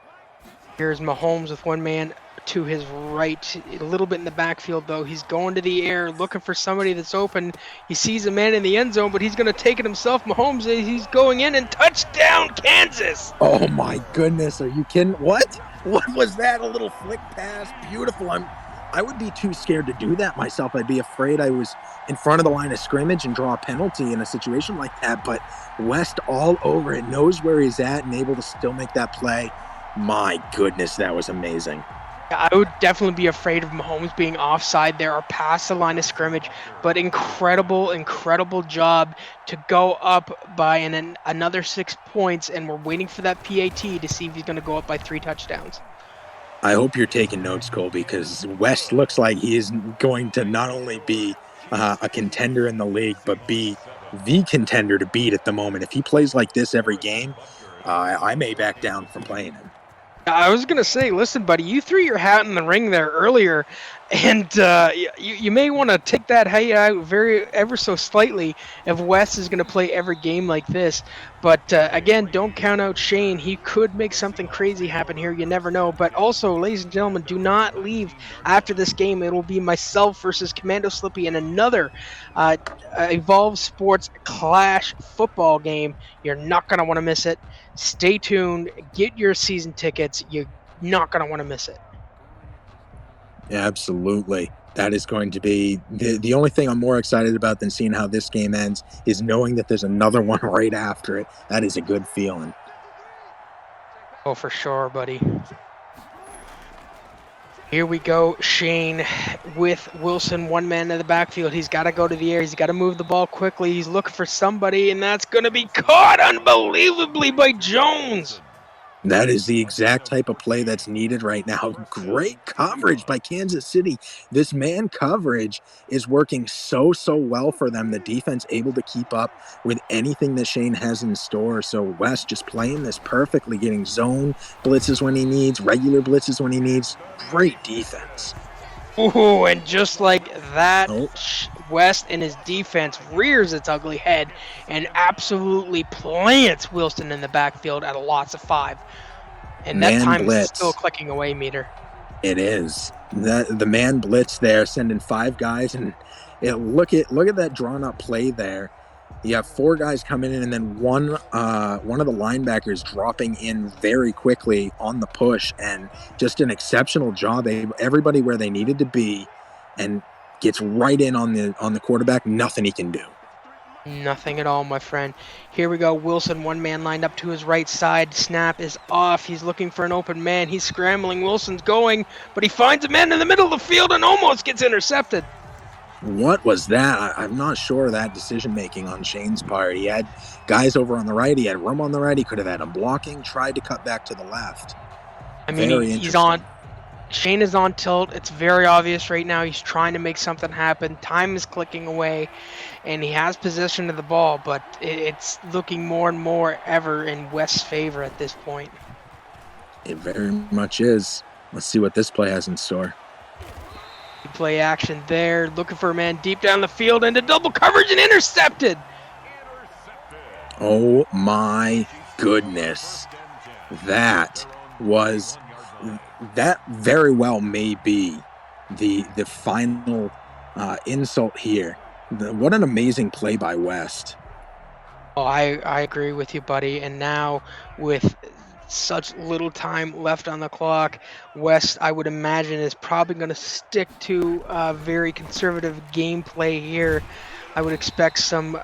Here's Mahomes with one man to his right, a little bit in the backfield though. He's going to the air looking for somebody that's open. He sees a man in the end zone, but he's going to take it himself. Mahomes, he's going in, and touchdown Kansas. Oh my goodness, are you kidding? What was that? A little flick pass. Beautiful. I would be too scared to do that myself. I'd be afraid I was in front of the line of scrimmage and draw a penalty in a situation like that. But West all over it, knows where he's at and able to still make that play. My goodness, that was amazing. I would definitely be afraid of Mahomes being offside there or past the line of scrimmage, but incredible job to go up by another 6 points, and we're waiting for that PAT to see if he's going to go up by 3 touchdowns. I hope you're taking notes, Cole, because West looks like he is going to not only be a contender in the league, but be the contender to beat at the moment. If he plays like this every game, I may back down from playing him. I was going to say, listen, buddy, you threw your hat in the ring there earlier, and you may want to take that hat out ever so slightly if West is going to play every game like this. But again, don't count out Shane. He could make something crazy happen here. You never know. But also, ladies and gentlemen, do not leave after this game. It will be myself versus Commando Slippy in another Evolve Sports Clash football game. You're not going to want to miss it. Stay tuned. Get your season tickets. You're not going to want to miss it. Yeah, absolutely. That is going to be the only thing I'm more excited about than seeing how this game ends is knowing that there's another one right after it. That is a good feeling. Oh, for sure, buddy. Here we go, Shane with Wilson, one man in the backfield. He's got to go to the air. He's got to move the ball quickly. He's looking for somebody, and that's going to be caught unbelievably by Jones. That is the exact type of play that's needed right now. Great coverage by Kansas City. This man coverage is working so well for them. The defense able to keep up with anything that Shane has in store. So West just playing this perfectly, getting zone blitzes when he needs, regular blitzes when he needs. Great defense. Ooh, and just like that, West and his defense rears its ugly head and absolutely plants Wilson in the backfield at a loss of 5. And that time is still clicking away, Meter. It is. The man blitz there, sending 5 guys, and look at that drawn up play there. You have 4 guys coming in, and then one of the linebackers dropping in very quickly on the push, and just an exceptional job. Everybody where they needed to be, and gets right in on the quarterback. Nothing he can do. Nothing at all, my friend. Here we go. Wilson, one man lined up to his right side. Snap is off. He's looking for an open man. He's scrambling. Wilson's going, but he finds a man in the middle of the field and almost gets intercepted. What was that? I'm not sure of that decision-making on Shane's part. He had guys over on the right. He had room on the right. He could have had him blocking, tried to cut back to the left. I mean, he's on. Shane is on tilt. It's very obvious right now. He's trying to make something happen. Time is clicking away, and he has possession of the ball, but it's looking more and more ever in West's favor at this point. It very much is. Let's see what this play has in store. Play action there, looking for a man deep down the field, into double coverage and intercepted. Oh my goodness. That very well may be the final insult here. What an amazing play by West. Oh, I agree with you, buddy. And now with such little time left on the clock, West, I would imagine, is probably going to stick to very conservative gameplay here. I would expect some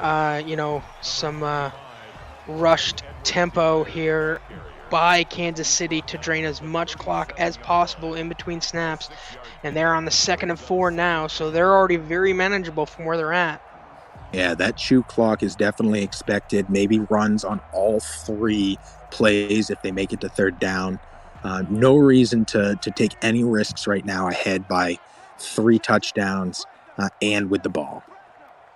rushed tempo here by Kansas City to drain as much clock as possible in between snaps. And they're on the 2nd and 4 now, so they're already very manageable from where they're at. Yeah, that chew clock is definitely expected. Maybe runs on all 3 plays if they make it to 3rd down. No reason to take any risks right now ahead by 3 touchdowns and with the ball.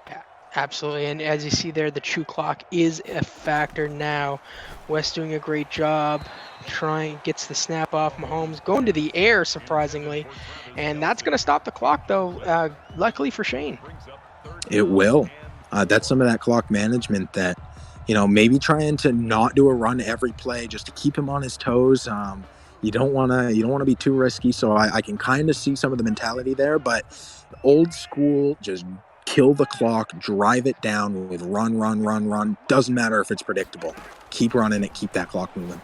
Yeah, absolutely. And as you see there, the chew clock is a factor now. West doing a great job. Gets the snap off Mahomes. Going to the air, surprisingly. And that's going to stop the clock, though, luckily for Shane. It will. That's some of that clock management that, maybe trying to not do a run every play just to keep him on his toes. You don't want to be too risky. So I can kind of see some of the mentality there, but old school, just kill the clock, drive it down with run. Doesn't matter if it's predictable. Keep running it, keep that clock moving.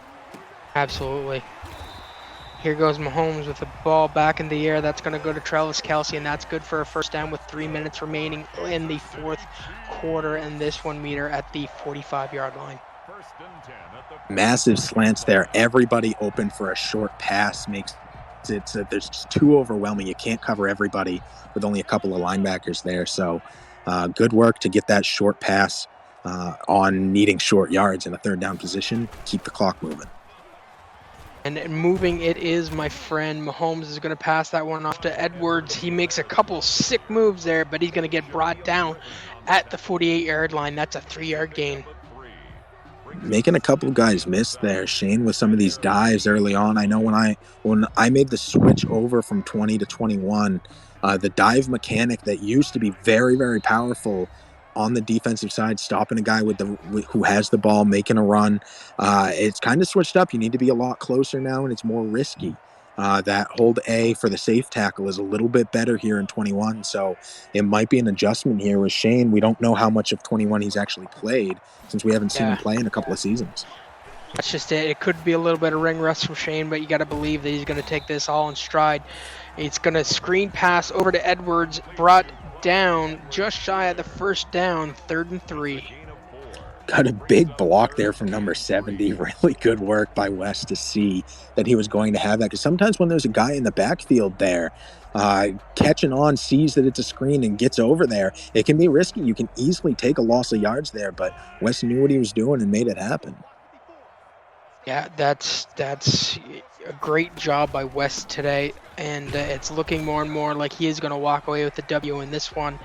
Absolutely. Here goes Mahomes with the ball back in the air. That's going to go to Travis Kelce, and that's good for a first down with 3 minutes remaining in the 4th quarter, and this 1 meter at the 45-yard line. Massive slants there. Everybody open for a short pass makes it so there's just too overwhelming. You can't cover everybody with only a couple of linebackers there. So good work to get that short pass on needing short yards in a 3rd down position. Keep the clock moving. And moving it is, my friend. Mahomes is going to pass that one off to Edwards. He makes a couple sick moves there, but he's going to get brought down at the 48-yard line. That's a 3-yard gain. Making a couple of guys miss there, Shane, with some of these dives early on. I know when I made the switch over from 20 to 21, the dive mechanic that used to be very, very powerful on the defensive side, stopping a guy who has the ball, making a run. It's kind of switched up. You need to be a lot closer now, and it's more risky. That hold A for the safe tackle is a little bit better here in 21, so it might be an adjustment here with Shane. We don't know how much of 21 he's actually played since we haven't seen him play in a couple of seasons. That's just it. It could be a little bit of ring rust from Shane, but you got to believe that he's going to take this all in stride. It's going to screen pass over to Edwards, brought down just shy of the first down, 3rd and 3. Got a big block there from number 70. Really good work by West to see that he was going to have that, because sometimes when there's a guy in the backfield there catching on, sees that it's a screen and gets over there, it can be risky. You can easily take a loss of yards there, but West knew what he was doing and made it happen. Yeah, that's a great job by West today, and it's looking more and more like he is going to walk away with the W in this one,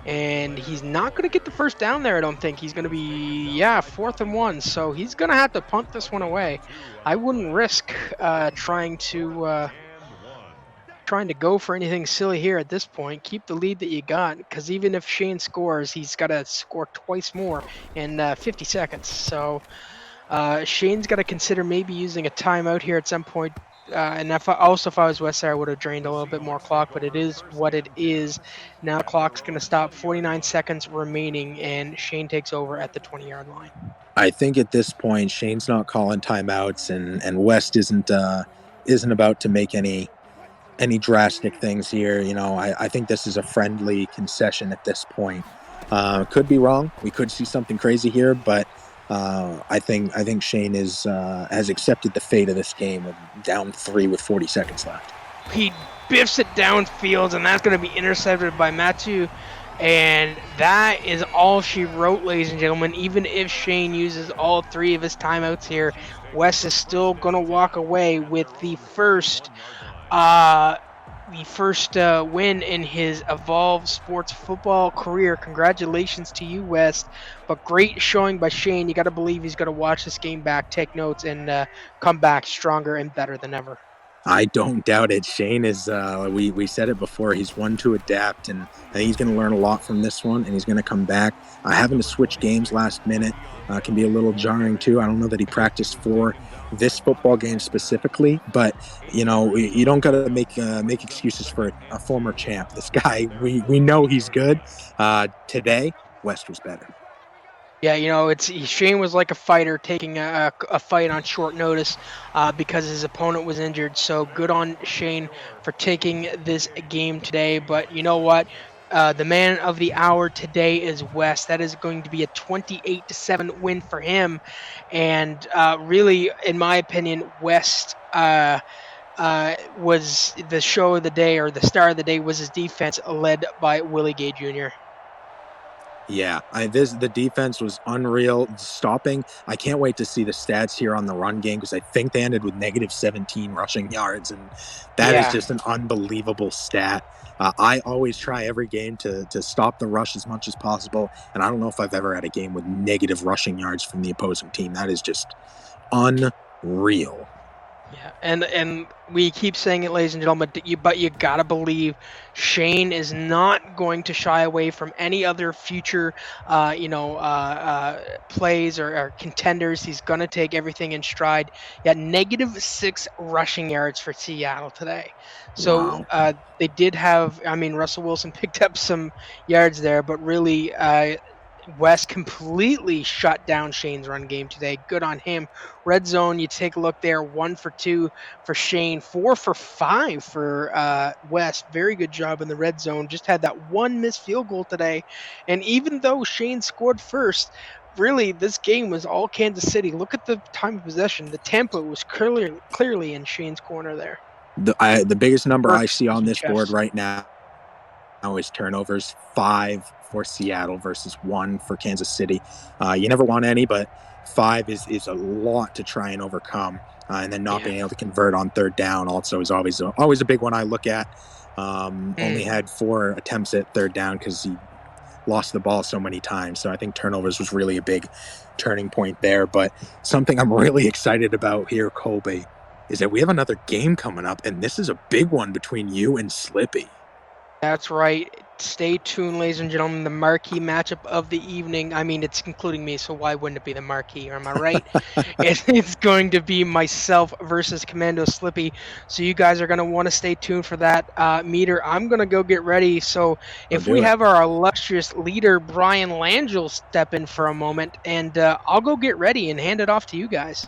and he's not going to get the first down there. I don't think he's going to be 4th and 1, so he's going to have to punt this one away. I wouldn't risk trying to go for anything silly here at this point. Keep the lead that you got, because even if Shane scores, he's got to score twice more in 50 seconds. So Shane's got to consider maybe using a timeout here at some point. And if I was West Side, I would have drained a little bit more clock, but it is what it is. Now the clock's going to stop, 49 seconds remaining, and Shane takes over at the 20-yard line. I think at this point, Shane's not calling timeouts, and West isn't about to make any drastic things here. I think this is a friendly concession at this point. Could be wrong. We could see something crazy here, but I think Shane has accepted the fate of this game of down 3 with 40 seconds left. He biffs it downfield, and that's going to be intercepted by Matthew. And that is all she wrote, ladies and gentlemen. Even if Shane uses all 3 of his timeouts here, Wes is still going to walk away with the first win in his Evolve Sports football career. Congratulations to you, Wes. But great showing by Shane. You got to believe he's going to watch this game back, take notes, and come back stronger and better than ever. I don't doubt it. Shane is, we said it before, he's one to adapt, and I think he's going to learn a lot from this one, and he's going to come back. Having to switch games last minute can be a little jarring too. I don't know that he practiced for this football game specifically, but you don't got to make excuses for a former champ. This guy, we know he's good. Today, West was better. Yeah, Shane was like a fighter taking a fight on short notice because his opponent was injured. So good on Shane for taking this game today. But you know what? The man of the hour today is West. That is going to be a 28-7 win for him. And really, in my opinion, West was the show of the day, or the star of the day was his defense, led by Willie Gay Jr. Yeah, the defense was unreal. Stopping, I can't wait to see the stats here on the run game, because I think they ended with -17 rushing yards, and that is just an unbelievable stat. I always try every game to stop the rush as much as possible, and I don't know if I've ever had a game with negative rushing yards from the opposing team. That is just unreal. Yeah, and we keep saying it, ladies and gentlemen, but you gotta believe Shane is not going to shy away from any other future, plays or contenders. He's gonna take everything in stride. Yeah, -6 rushing yards for Seattle today. So Wow. they did have. I mean, Russell Wilson picked up some yards there, but really. West completely shut down Shane's run game today. Good on him. Red zone, you take a look there. 1 for 2 for Shane. 4 for 5 for West. Very good job in the red zone. Just had that one missed field goal today. And even though Shane scored first, really this game was all Kansas City. Look at the time of possession. The tempo was clearly in Shane's corner there. The biggest number I see on this board right now is turnovers. 5 for Seattle versus 1 for Kansas City. You never want any, but 5 is a lot to try and overcome. And then not being able to convert on third down also is always a big one I look at. Only had 4 attempts at third down because he lost the ball so many times. So I think turnovers was really a big turning point there. But something I'm really excited about here, Colby, is that we have another game coming up, and this is a big one between you and Slippy. That's right. Stay tuned, ladies and gentlemen. The marquee matchup of the evening. I mean, it's including me, so why wouldn't it be the marquee? Am I right? It's going to be myself versus Commando Slippy. So you guys are going to want to stay tuned for that. Meter, I'm going to go get ready. So if we have our illustrious leader, Brian Langell, step in for a moment, and I'll go get ready and hand it off to you guys.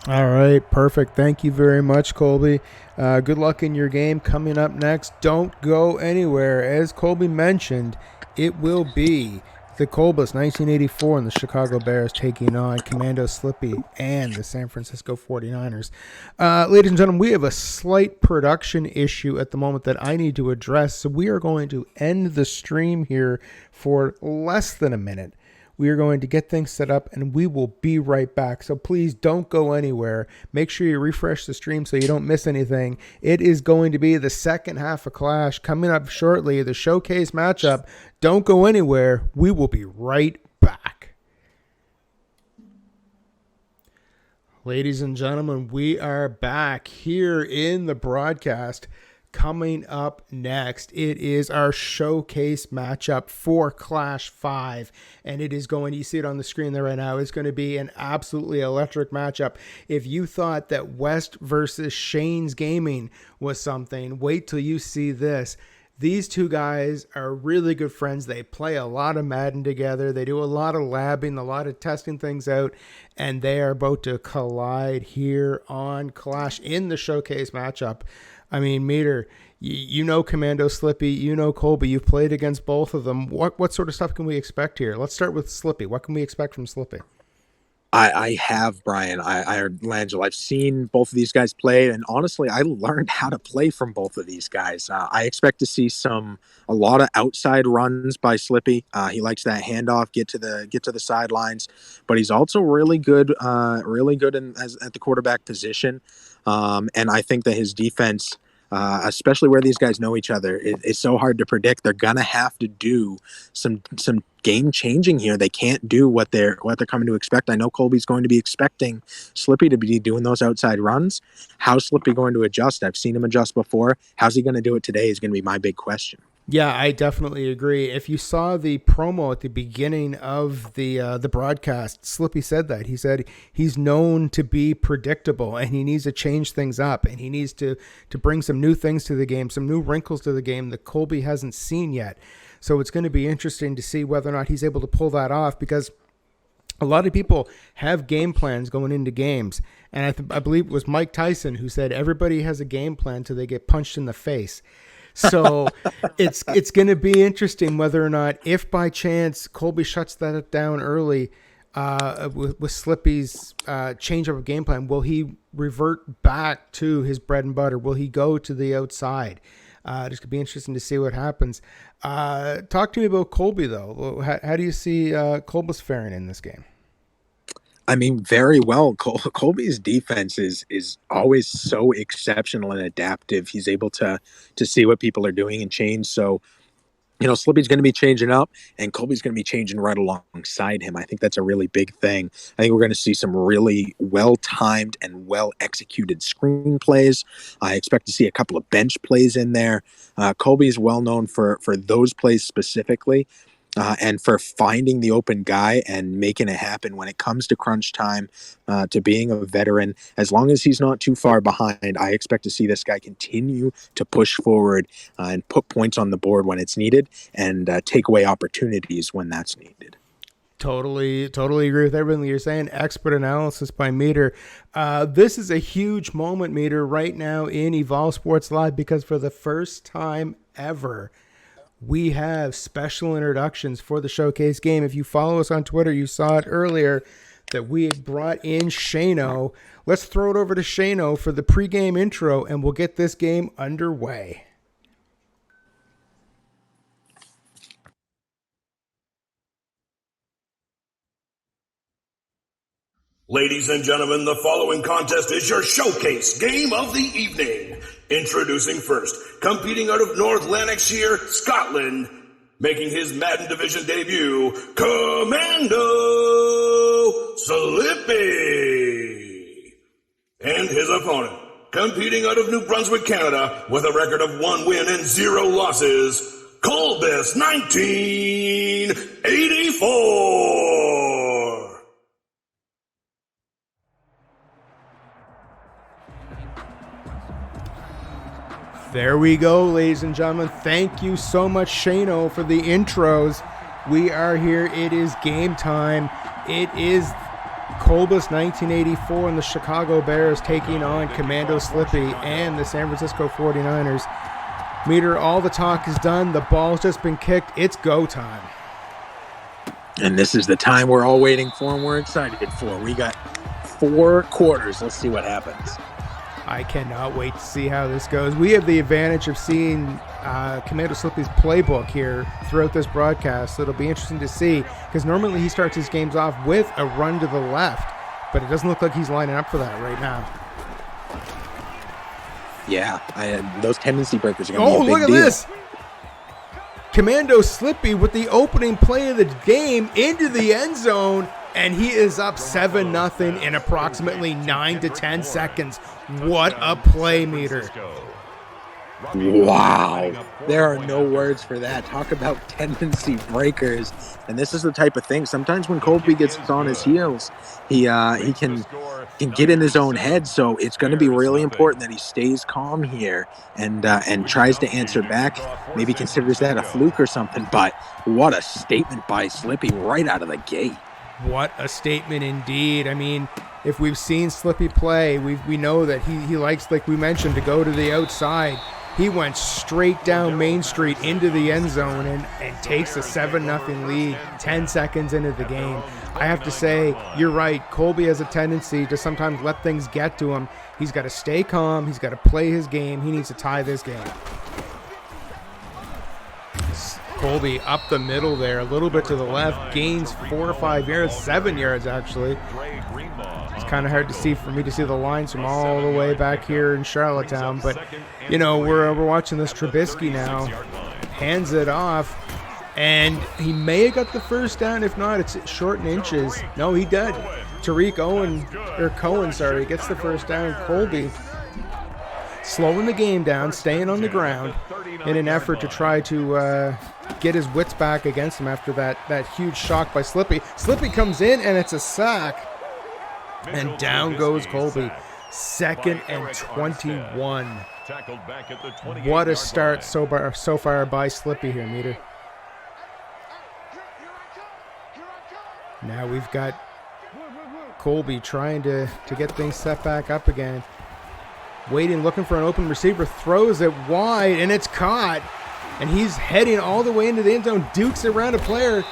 All right, perfect. Thank you very much, Colby. Good luck in your game coming up next. Don't go anywhere. As Colby mentioned, it will be the Colbus1984 and the Chicago Bears taking on Commando Slippy and the San Francisco 49ers. Ladies and gentlemen, we have a slight production issue at the moment that I need to address, so we are going to end the stream here for less than a minute. We are going to get things set up, and we will be right back. So please don't go anywhere. Make sure you refresh the stream so you don't miss anything. It is going to be the second half of Clash coming up shortly, the showcase matchup. Don't go anywhere. We will be right back. Ladies and gentlemen, we are back here in the broadcast. Coming up next, it is our showcase matchup for Clash 5, and it is going, you see it on the screen there right now, it's going to be an absolutely electric matchup. If you thought that West versus Shane's Gaming was something, wait till you see this. These two guys are really good friends. They play a lot of Madden together. They do a lot of labbing, a lot of testing things out, and they are about to collide here on Clash in the showcase matchup. I mean, Meter, You know Commando Slippy, you know Colby. You've played against both of them. What sort of stuff can we expect here? Let's start with Slippy. What can we expect from Slippy? I have, Brian. Langell. I've seen both of these guys play, and honestly, I learned how to play from both of these guys. I expect to see a lot of outside runs by Slippy. He likes that handoff, get to the sidelines, but he's also really good at the quarterback position. And I think that his defense, especially where these guys know each other, it's so hard to predict. They're gonna have to do some game changing here. They can't do what they're coming to expect. I know Colby's going to be expecting Slippy to be doing those outside runs. How's Slippy going to adjust? I've seen him adjust before. How's he going to do it today is going to be my big question. Yeah, I definitely agree. If you saw the promo at the beginning of the broadcast, Slippy said that. He said he's known to be predictable and he needs to change things up and he needs to bring some new things to the game, some new wrinkles to the game that Colby hasn't seen yet. So it's going to be interesting to see whether or not he's able to pull that off, because a lot of people have game plans going into games. And I believe it was Mike Tyson who said everybody has a game plan till they get punched in the face. So it's going to be interesting whether or not, if by chance Colby shuts that down early with Slippy's change of game plan, will he revert back to his bread and butter? Will he go to the outside? It's going to be interesting to see what happens. Talk to me about Colby, though. How do you see Colbus faring in this game? I mean, very well. Colby's defense is always so exceptional and adaptive. He's able to see what people are doing and change. So, Slippy's going to be changing up, and Colby's going to be changing right alongside him. I think that's a really big thing. I think we're going to see some really well-timed and well-executed screen plays. I expect to see a couple of bench plays in there. Colby is well known for those plays specifically. And for finding the open guy and making it happen when it comes to crunch time, to being a veteran. As long as he's not too far behind, I expect to see this guy continue to push forward and put points on the board when it's needed and take away opportunities when that's needed. Totally agree with everything you're saying. Expert analysis by Meter. This is a huge moment, Meter, right now in Evolve Sports Live, because for the first time ever, we have special introductions for the showcase game. If you follow us on Twitter, you saw it earlier that we had brought in Shano. Let's throw it over to Shano for the pregame intro, and we'll get this game underway. Ladies and gentlemen, the following contest is your showcase game of the evening. Introducing first, competing out of North Lanarkshire, Scotland, making his Madden Division debut, Commando Slippy. And his opponent, competing out of New Brunswick, Canada, with a record of 1 win and 0 losses, Colbus1984. There we go, ladies and gentlemen. Thank you so much, Shano, for the intros. We are here. It is game time. It is Colbus 1984 and the Chicago Bears taking on Commando Slippy and the San Francisco 49ers. Meter, all the talk is done. The ball's just been kicked. It's go time. And this is the time we're all waiting for and we're excited for. We got 4 quarters. Let's see what happens. I cannot wait to see how this goes. We have the advantage of seeing Commando Slippy's playbook here throughout this broadcast, so it'll be interesting to see, because normally he starts his games off with a run to the left, but it doesn't look like he's lining up for that right now. Yeah, those tendency breakers are going to be a big deal. Oh, look at this! Commando Slippy with the opening play of the game into the end zone, and he is up 7-0 in approximately 9 to 10 seconds. What a play, Meter. Wow. There are no words for that. Talk about tendency breakers. And this is the type of thing. Sometimes when Colby gets on his heels, he can get in his own head. So it's going to be really important that he stays calm here and tries to answer back. Maybe considers that a fluke or something. But what a statement by Slippy right out of the gate. What a statement indeed. I mean, if we've seen Slippy play, we know that he likes, like we mentioned, to go to the outside. He went straight down Main Street into the end zone and takes a 7-0 lead 10 seconds into the game. I have to say, you're right. Colby has a tendency to sometimes let things get to him. He's got to stay calm. He's got to play his game. He needs to tie this game. Colby up the middle there, a little bit to the left, gains 4 or 5 yards, 7 yards actually. It's kind of hard to see for me to see the lines from all the way back here in Charlottetown, but you know, we're watching this. Trubisky now hands it off, and he may have got the first down. If not, it's short in inches. No, he did. Tariq Cohen gets the first down. Colby slowing the game down, staying on the ground in an effort to try to get his wits back against him after that huge shock by Slippy. Slippy comes in, and it's a sack. And down goes Colby. 2nd and 21. What a start so far by Slippy here, Meter. Now we've got Colby trying to get things set back up again. Waiting, looking for an open receiver, throws it wide, and it's caught. And he's heading all the way into the end zone, dukes around a player,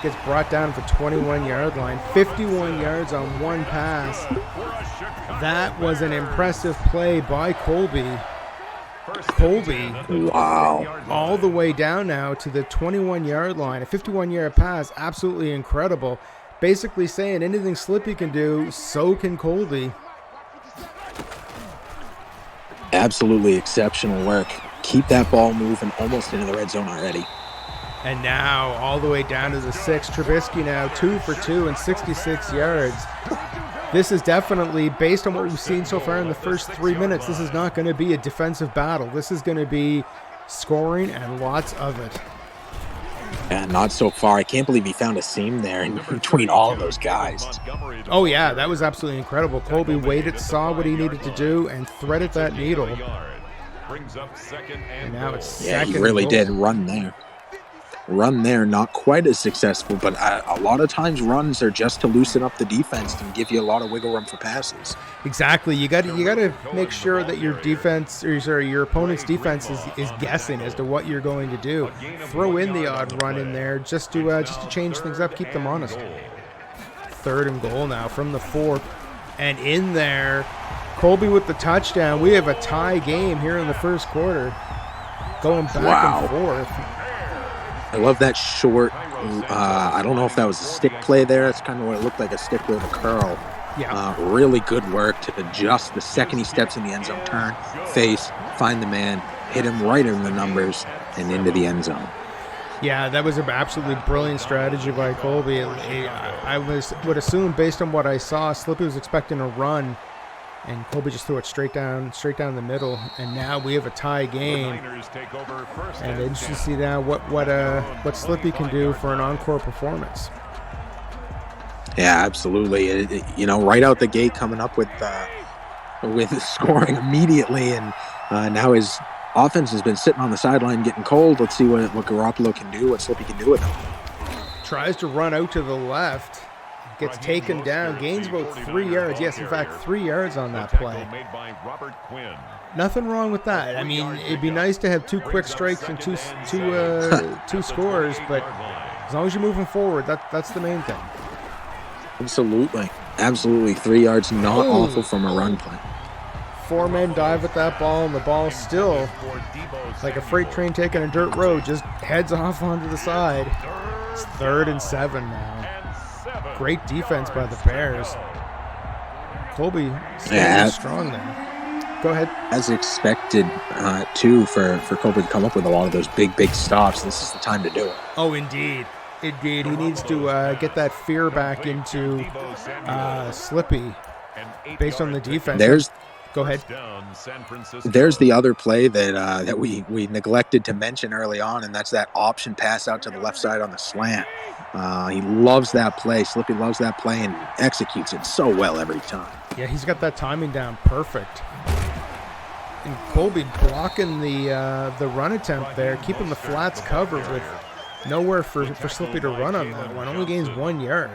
gets brought down at the 21-yard line. 51 yards on one pass. That was an impressive play by Colby. Colby, Wow. all the way down now to the 21-yard line. A 51-yard pass, absolutely incredible. Basically saying anything Slippy can do, so can Colby. Absolutely exceptional work. Keep that ball moving almost into the red zone already. And now all the way down to the 6. Trubisky now 2 for 2 and 66 yards. This is definitely, based on what we've seen so far in the first 3 minutes, this is not going to be a defensive battle. This is going to be scoring and lots of it. And not so far. I can't believe he found a seam there in between all of those guys. Oh yeah, that was absolutely incredible. Colby waited, saw what he needed to do, and threaded that needle. And now it's second. Yeah, he really did run there. Run there, not quite as successful, but a lot of times runs are just to loosen up the defense and give you a lot of wiggle room for passes. Exactly. You got to make sure that your defense, or sorry, your opponent's defense is guessing as to what you're going to do. Throw in the odd run in there just to change things up, keep them honest. 3rd and goal now from the 4, and in there, Colby with the touchdown. We have a tie game here in the first quarter, going back and forth. I love that short, I don't know if that was a stick play there. That's kind of what it looked like, a stick with a curl. Yeah. Really good work to adjust the second he steps in the end zone, turn, face, find the man, hit him right in the numbers, and into the end zone. Yeah, that was an absolutely brilliant strategy by Colby. I would assume, based on what I saw, Slippy was expecting a run, and Colby just threw it straight down the middle. And now we have a tie game. And interesting to see now what Slippy can do for an encore performance. Yeah, absolutely. Right out the gate, coming up with scoring immediately, and now his offense has been sitting on the sideline getting cold. Let's see what Garoppolo can do, what Slippy can do with him. Tries to run out to the left. Gets taken down, gains about 3 yards. Yes, in fact, 3 yards on that play. Nothing wrong with that. I mean, it'd be nice to have 2 quick strikes and two scores, but as long as you're moving forward, that's the main thing. Absolutely. 3 yards, not awful from a run play. 4 men dive at that ball, and the ball still, like a freight train taking a dirt road, just heads off onto the side. It's 3rd and 7 now. Great defense by the Bears. Colby staying strong there. Go ahead. As expected, too, for Colby to come up with a lot of those big stops. This is the time to do it. Oh, indeed. He needs to get that fear back into Slippy based on the defense. Go ahead. There's the other play that we neglected to mention early on, and that's that option pass out to the left side on the slant. He loves that play. Slippy loves that play and executes it so well every time. Yeah, he's got that timing down perfect. And Colby blocking the run attempt there, keeping the flats covered with nowhere for Slippy to run on that one. Only gains 1 yard.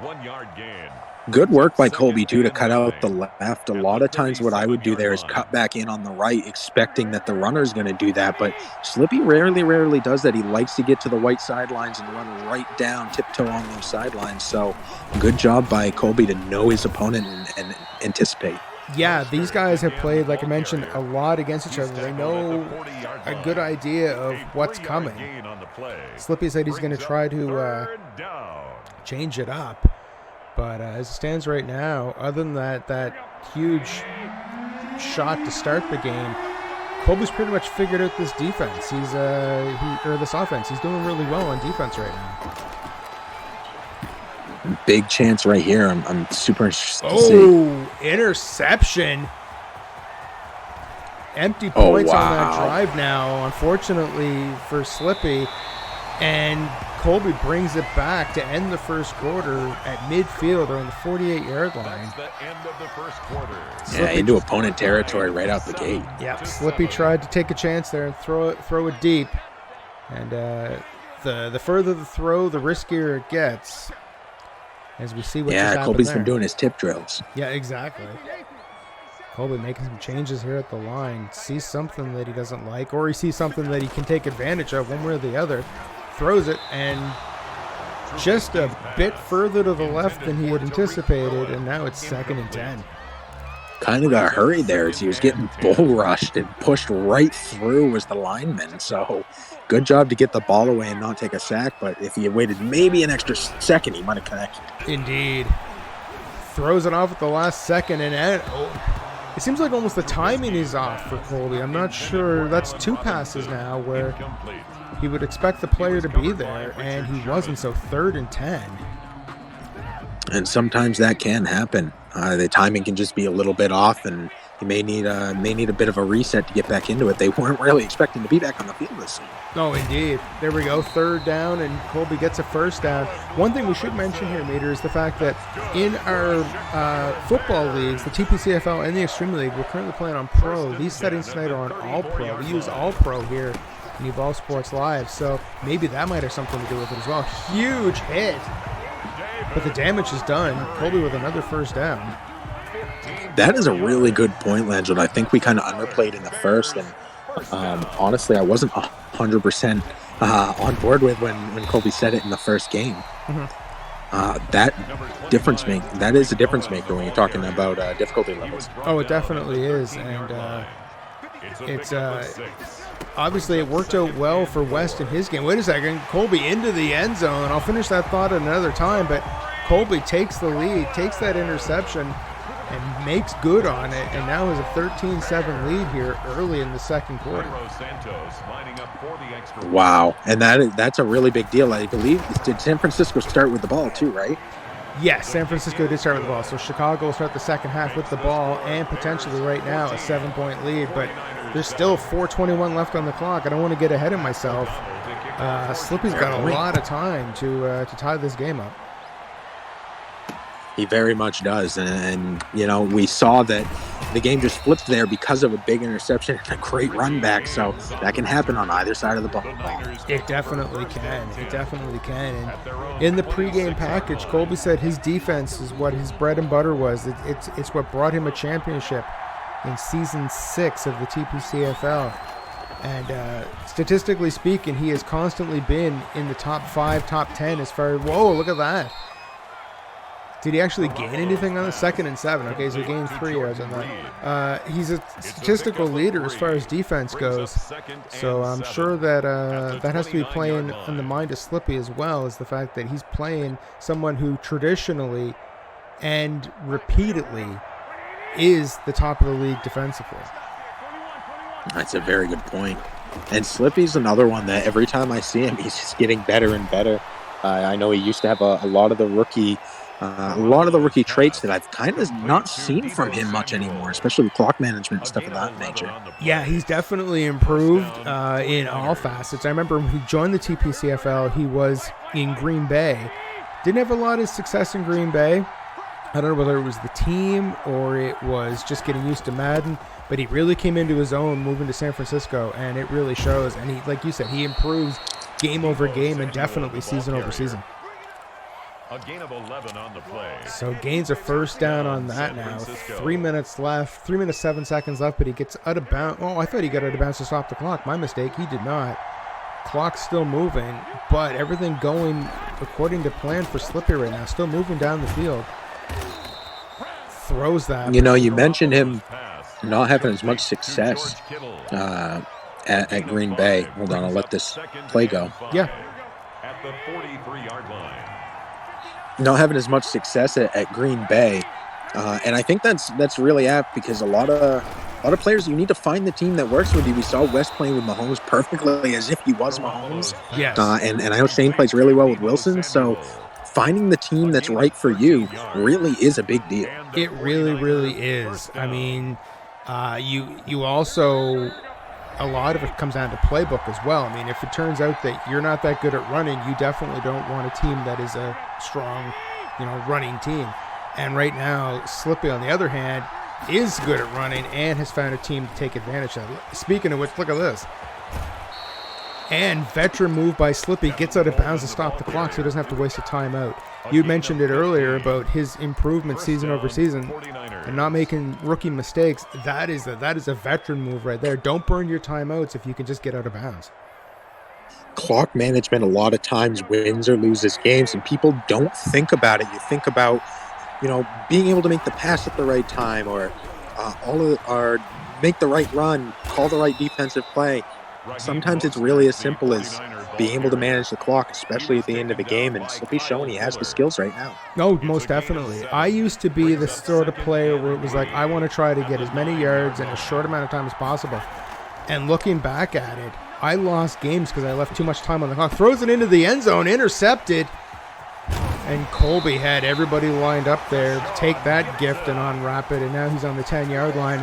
1 yard gain. Good work by Colby, too, to cut out the left. A lot of times what I would do there is cut back in on the right, expecting that the runner's going to do that. But Slippy rarely does that. He likes to get to the white sidelines and run right down, tiptoe on those sidelines. So good job by Colby to know his opponent and anticipate. Yeah, these guys have played, like I mentioned, a lot against each other. They know a good idea of what's coming. Slippy said he's going to try to change it up. But as it stands right now, other than that huge shot to start the game, Colby's pretty much figured out this defense. This offense. He's doing really well on defense right now. Big chance right here. I'm super interested to see. Oh, interception. Empty points on that drive now, unfortunately for Slippy. And Colby brings it back to end the first quarter at midfield or on the 48-yard line. Yeah, into opponent territory right out the gate. Yeah, Slippy tried to take a chance there and throw it deep. And the further the throw, the riskier it gets. As we see what just happened Colby's there. been doing his tip drills. Yeah, exactly. Colby making some changes here at the line. Sees something that he doesn't like, or he sees something that he can take advantage of one way or the other. Throws it, and just a bit further to the left than he had anticipated, and now it's 2nd and 10. Kind of got hurried there as he was getting bull rushed and pushed right through was the lineman. So good job to get the ball away and not take a sack, but if he had waited maybe an extra second, he might have connected. Indeed. Throws it off at the last second, and it seems like almost the timing is off for Colby. I'm not sure. That's 2 passes now where he would expect the player to be there, and he wasn't, so 3rd and 10. And sometimes that can happen. The timing can just be a little bit off, and he may need a bit of a reset to get back into it. They weren't really expecting to be back on the field this season. Oh, indeed. There we go. 3rd down, and Colby gets a 1st down. One thing we should mention here, Meter, is the fact that in our football leagues, the TPCFL and the Extreme League, we're currently playing on Pro. These settings tonight are on All Pro. We use All Pro here in Evolve Sports Live, so maybe that might have something to do with it as well. Huge hit, but the damage is done. Colby with another 1st down. That is a really good point, Langell. I think we kind of underplayed in the first, and honestly, I wasn't 100% on board with when Colby said it in the first game. Mm-hmm. That is a difference maker when you're talking about difficulty levels. Oh, it definitely is, and it's obviously it worked out well for West in his game. Wait a second, Colby into the end zone. I'll finish that thought at another time, but Colby takes the lead, takes that interception, and makes good on it, and now has a 13-7 lead here early in the 2nd quarter. Wow, and that's a really big deal. I believe, did San Francisco start with the ball too, right? Yes, San Francisco did start with the ball, so Chicago will start the second half with the ball and potentially right now a 7-point lead, but there's still 4:21 left on the clock. I don't want to get ahead of myself. Slippy's got a lot of time to tie this game up. He very much does, and you know, we saw that the game just flipped there because of a big interception and a great run back, so that can happen on either side of the ball. It definitely can. It definitely can. And in the pregame package, Colby said his defense is what his bread and butter was. It's what brought him a championship in Season 6 of the TPCFL. And statistically speaking, he has constantly been in the top 5, top 10 as far as, whoa, look at that. Did he actually gain anything on the 2nd and 7? Okay, so he gained 3 yards on that. He's a statistical leader as far as defense goes. So I'm sure that that has to be playing on the mind of Slippy as well, as the fact that he's playing someone who traditionally and repeatedly is the top of the league defensively. That's a very good point. And Slippy's another one that every time I see him, he's just getting better and better. I know he used to have a lot of the rookie traits that I've kind of not seen from him much anymore, especially with clock management and stuff of that nature. Yeah, he's definitely improved in all facets. I remember when he joined the TPCFL, he was in Green Bay. Didn't have a lot of success in Green Bay. I don't know whether it was the team or it was just getting used to Madden, but he really came into his own moving to San Francisco, and it really shows. And he, like you said, he improves game over game and definitely season over season. A gain of 11 on the play. So gains a first down on that now. 3 minutes left. 3 minutes, 7 seconds left, but he gets out of bounds. Oh, I thought he got out of bounds to stop the clock. My mistake. He did not. Clock's still moving, but everything going according to plan for Slippy right now. Still moving down the field. Throws that. You know, you mentioned him not having as much success at Green Bay. Hold on, I'll let this play go. Yeah. At the 43-yard line. Not having as much success at Green Bay, and I think that's really apt because a lot of players, you need to find the team that works with you. We saw West playing with Mahomes perfectly as if he was Mahomes. Yes. And I know Shane plays really well with Wilson, so finding the team that's right for you really is a big deal. It really, really is. I mean, you also, a lot of it comes down to playbook as well. I mean, if it turns out that you're not that good at running, you definitely don't want a team that is a strong, running team. And right now, Slippy, on the other hand, is good at running and has found a team to take advantage of. Speaking of which, look at this. And veteran move by Slippy, gets out of bounds to stop the clock so he doesn't have to waste a timeout. You mentioned it earlier about his improvement season over season and not making rookie mistakes. That is a veteran move right there. Don't burn your timeouts if you can just get out of bounds. Clock management a lot of times wins or loses games, and people don't think about it. You think about, being able to make the pass at the right time, or make the right run, call the right defensive play. Sometimes it's really as simple as being able to manage the clock, especially at the end of a game, and Slippy's showing he has the skills right now. No, most definitely. I used to be the sort of player where it was like, I want to try to get as many yards in a short amount of time as possible. And looking back at it, I lost games because I left too much time on the clock. Throws it into the end zone, intercepted. And Colby had everybody lined up there to take that gift and unwrap it, and now he's on the 10-yard line.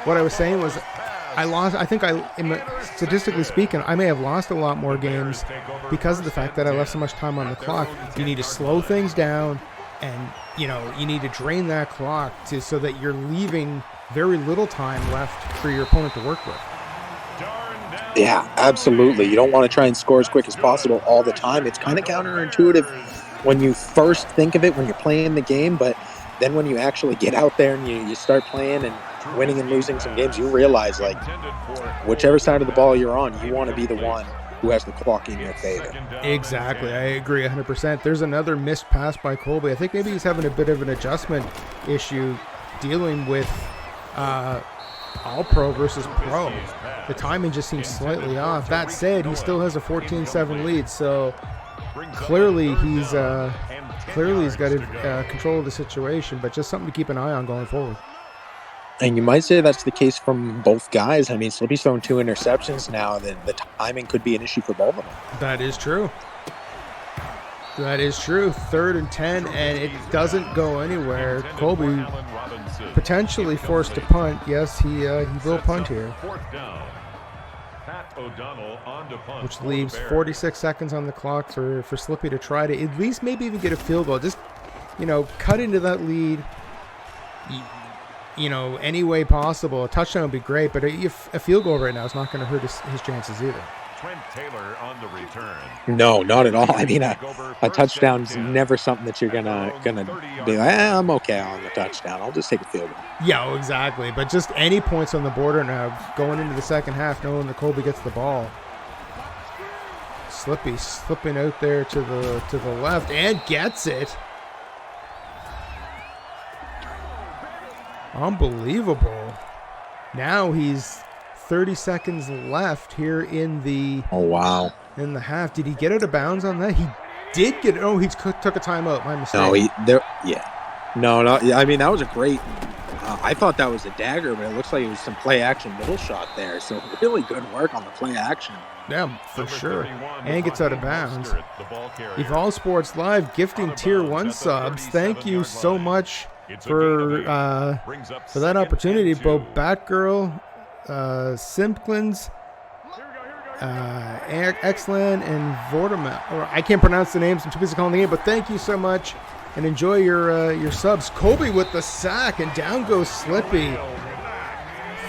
What I was saying was, statistically speaking, I may have lost a lot more games because of the fact that I left so much time on the clock. You need to slow things down, and you need to drain that clock so that you're leaving very little time left for your opponent to work with. Yeah, absolutely. You don't want to try and score as quick as possible all the time. It's kind of counterintuitive when you first think of it when you're playing the game, but then when you actually get out there and you start playing and winning and losing some games, you realize, like, whichever side of the ball you're on, you want to be the one who has the clock in your favor. Exactly. I agree 100%. There's another missed pass by Colby. I think maybe he's having a bit of an adjustment issue dealing with All-Pro versus Pro. The timing just seems slightly off. That said, he still has a 14-7 lead, so clearly he's got control of the situation, but just something to keep an eye on going forward. And you might say that's the case from both guys. I mean, Slippy's thrown 2 interceptions now. The timing could be an issue for both of them. That is true. That is true. 3rd and 10, and it doesn't go anywhere. Colby potentially forced to punt. Yes, he will punt here, which leaves 46 seconds on the clock for Slippy to try to at least maybe even get a field goal. Just, cut into that lead, any way possible. A touchdown would be great, but a field goal right now is not going to hurt his chances either. Trent Taylor on the return. No, not at all. I mean, a touchdown's never something that you're gonna be like, I'm okay on the touchdown. I'll just take a field goal. Yeah, exactly. But just any points on the border now, going into the second half, knowing that Colby gets the ball. Slippy slipping out there to the left and gets it. Unbelievable. Now he's 30 seconds left here in the in the half. Did he get out of bounds on that? He did get it. Oh, he took a timeout. My mistake. I mean, that was a great I thought that was a dagger, but it looks like it was some play action middle shot there. So really good work on the play action. Yeah, for sure. And gets out of bounds. Evolve Sports Live gifting Tier 1 subs. Thank you so much for that opportunity. Both Batgirl, Simplins, Excellent, and Vortimer. I can't pronounce the names. I'm too busy calling the game, but thank you so much, and enjoy your subs. Colby with the sack, and down goes Slippy.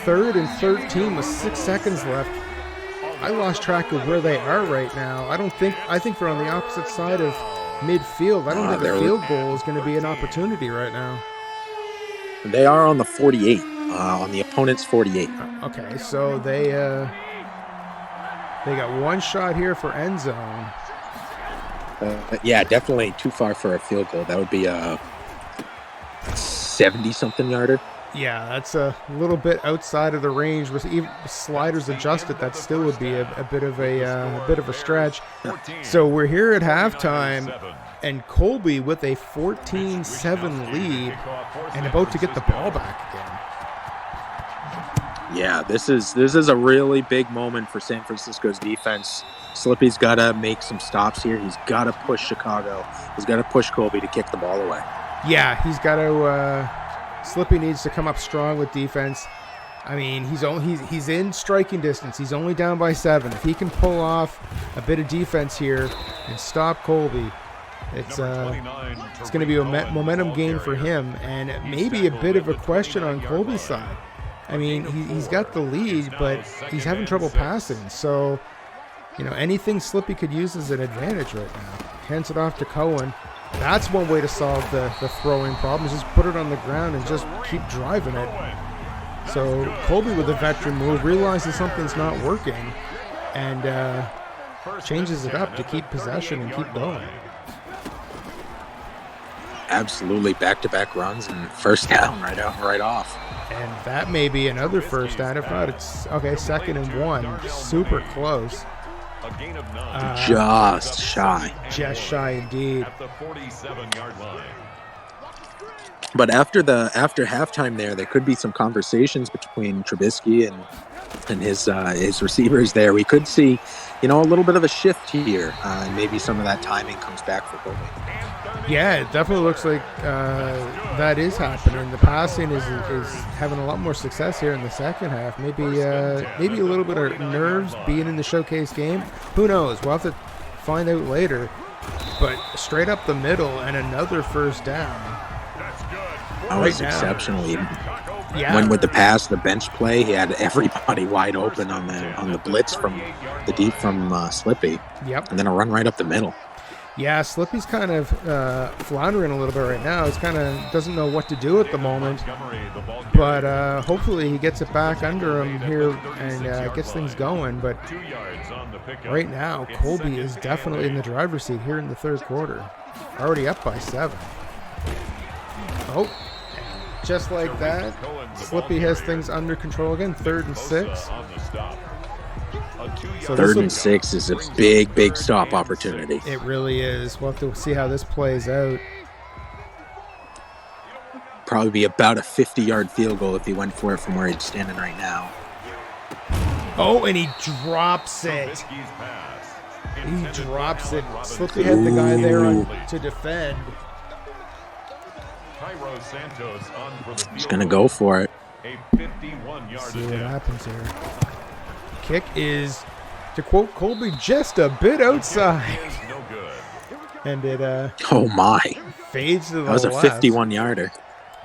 3rd and 13 with 6 seconds left. I lost track of where they are right now. I think they're on the opposite side of midfield. I don't think they're- a field goal is going to be an opportunity right now. They are on the 48, on the opponent's 48. Okay, so they got one shot here for end zone. Yeah, definitely too far for a field goal. That would be a 70-something yarder. Yeah, that's a little bit outside of the range. With even sliders adjusted, that still would be a bit of a stretch. So we're here at halftime, and Colby with a 14-7 lead, and about to get the ball back again. Yeah, this is a really big moment for San Francisco's defense. Slippy's got to make some stops here. He's got to push Chicago. He's got to push Colby to kick the ball away. Yeah, he's got to. Slippy needs to come up strong with defense. I mean, he's in striking distance. He's only down by 7. If he can pull off a bit of defense here and stop Colby, it's going to be a momentum gain for him, and maybe a bit of a question on Colby's side. I mean, he's got the lead, but he's having trouble passing. So, anything Slippy could use as an advantage right now. Hands it off to Cohen. That's one way to solve the throwing problem, is just put it on the ground and just keep driving it. So Colby, with a veteran move, realizes something's not working and changes it up to keep possession and keep going. Absolutely, back-to-back runs and first down right off. And that may be another first down. If not, it's okay. 2nd and 1, super close. A gain of 9. Just shy. Just shy indeed. At the 47-yard line. But after halftime there could be some conversations between Trubisky and his receivers there. We could see, a little bit of a shift here. And maybe some of that timing comes back for Colby. Yeah, it definitely looks like that is happening. The passing is having a lot more success here in the second half. Maybe a little bit of nerves being in the showcase game. Who knows? We'll have to find out later. But straight up the middle and another first down. That was exceptional. Yeah. When with the pass, the bench play, he had everybody wide open on the blitz from the deep from Slippy. Yep. And then a run right up the middle. Yeah, Slippy's kind of floundering a little bit right now. He's kind of doesn't know what to do at the moment. But hopefully he gets it back under him here and gets things going. But right now, Colby is definitely in the driver's seat here in the third quarter. Already up by 7. Oh, just like that, Slippy has things under control again. 3rd and 6. So 3rd and 6 is a big stop opportunity. It really is. We'll have to see how this plays out. Probably be about a 50-yard field goal if he went for it from where he's standing right now. Oh, and he drops it. He drops it. Slippy had the guy there to defend. He's going to go for it. See what happens here. Kick is, to quote Colby, just a bit outside. And it oh my, fades to the left. That was a 51-yarder.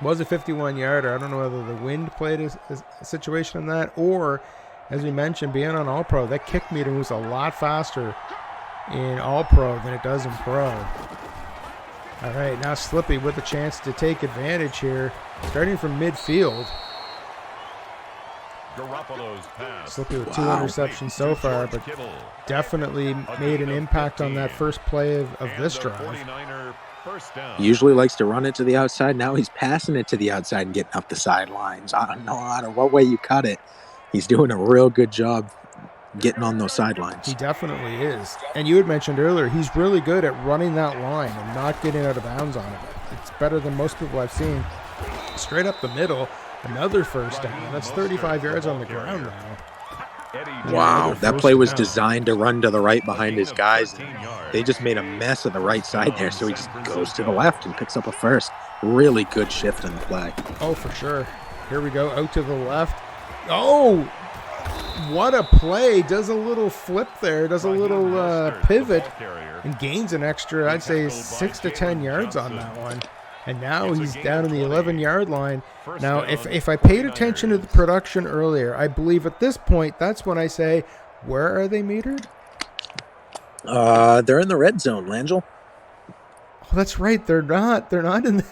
Was a 51-yarder. I don't know whether the wind played a situation on that, or, as we mentioned, being on All-Pro, that kick meter moves a lot faster in All-Pro than it does in Pro. All right, now Slippy with a chance to take advantage here, starting from midfield. Slippy with 2 interceptions so far, but definitely made an impact on that first play of this drive. He usually likes to run it to the outside. Now he's passing it to the outside and getting up the sidelines. I don't know, no matter what way you cut it, he's doing a real good job getting on those sidelines. He definitely is. And you had mentioned earlier, he's really good at running that line and not getting out of bounds on it. It's better than most people I've seen. Straight up the middle. Another first down. That's 35 yards on the ground now. Wow, that play was designed to run to the right behind his guys. They just made a mess of the right side there, so he just goes to the left and picks up a first. Really good shift in the play. Oh, for sure. Here we go, out to the left. Oh, what a play. Does a little flip there, does a little pivot, and gains an extra, I'd say, 6 to 10 yards on that one. And now he's down in the 11-yard line. Now, if I paid attention to the production earlier, I believe at this point, that's when I say, where are they metered? They're in the red zone, Langell. that's right. They're not in the...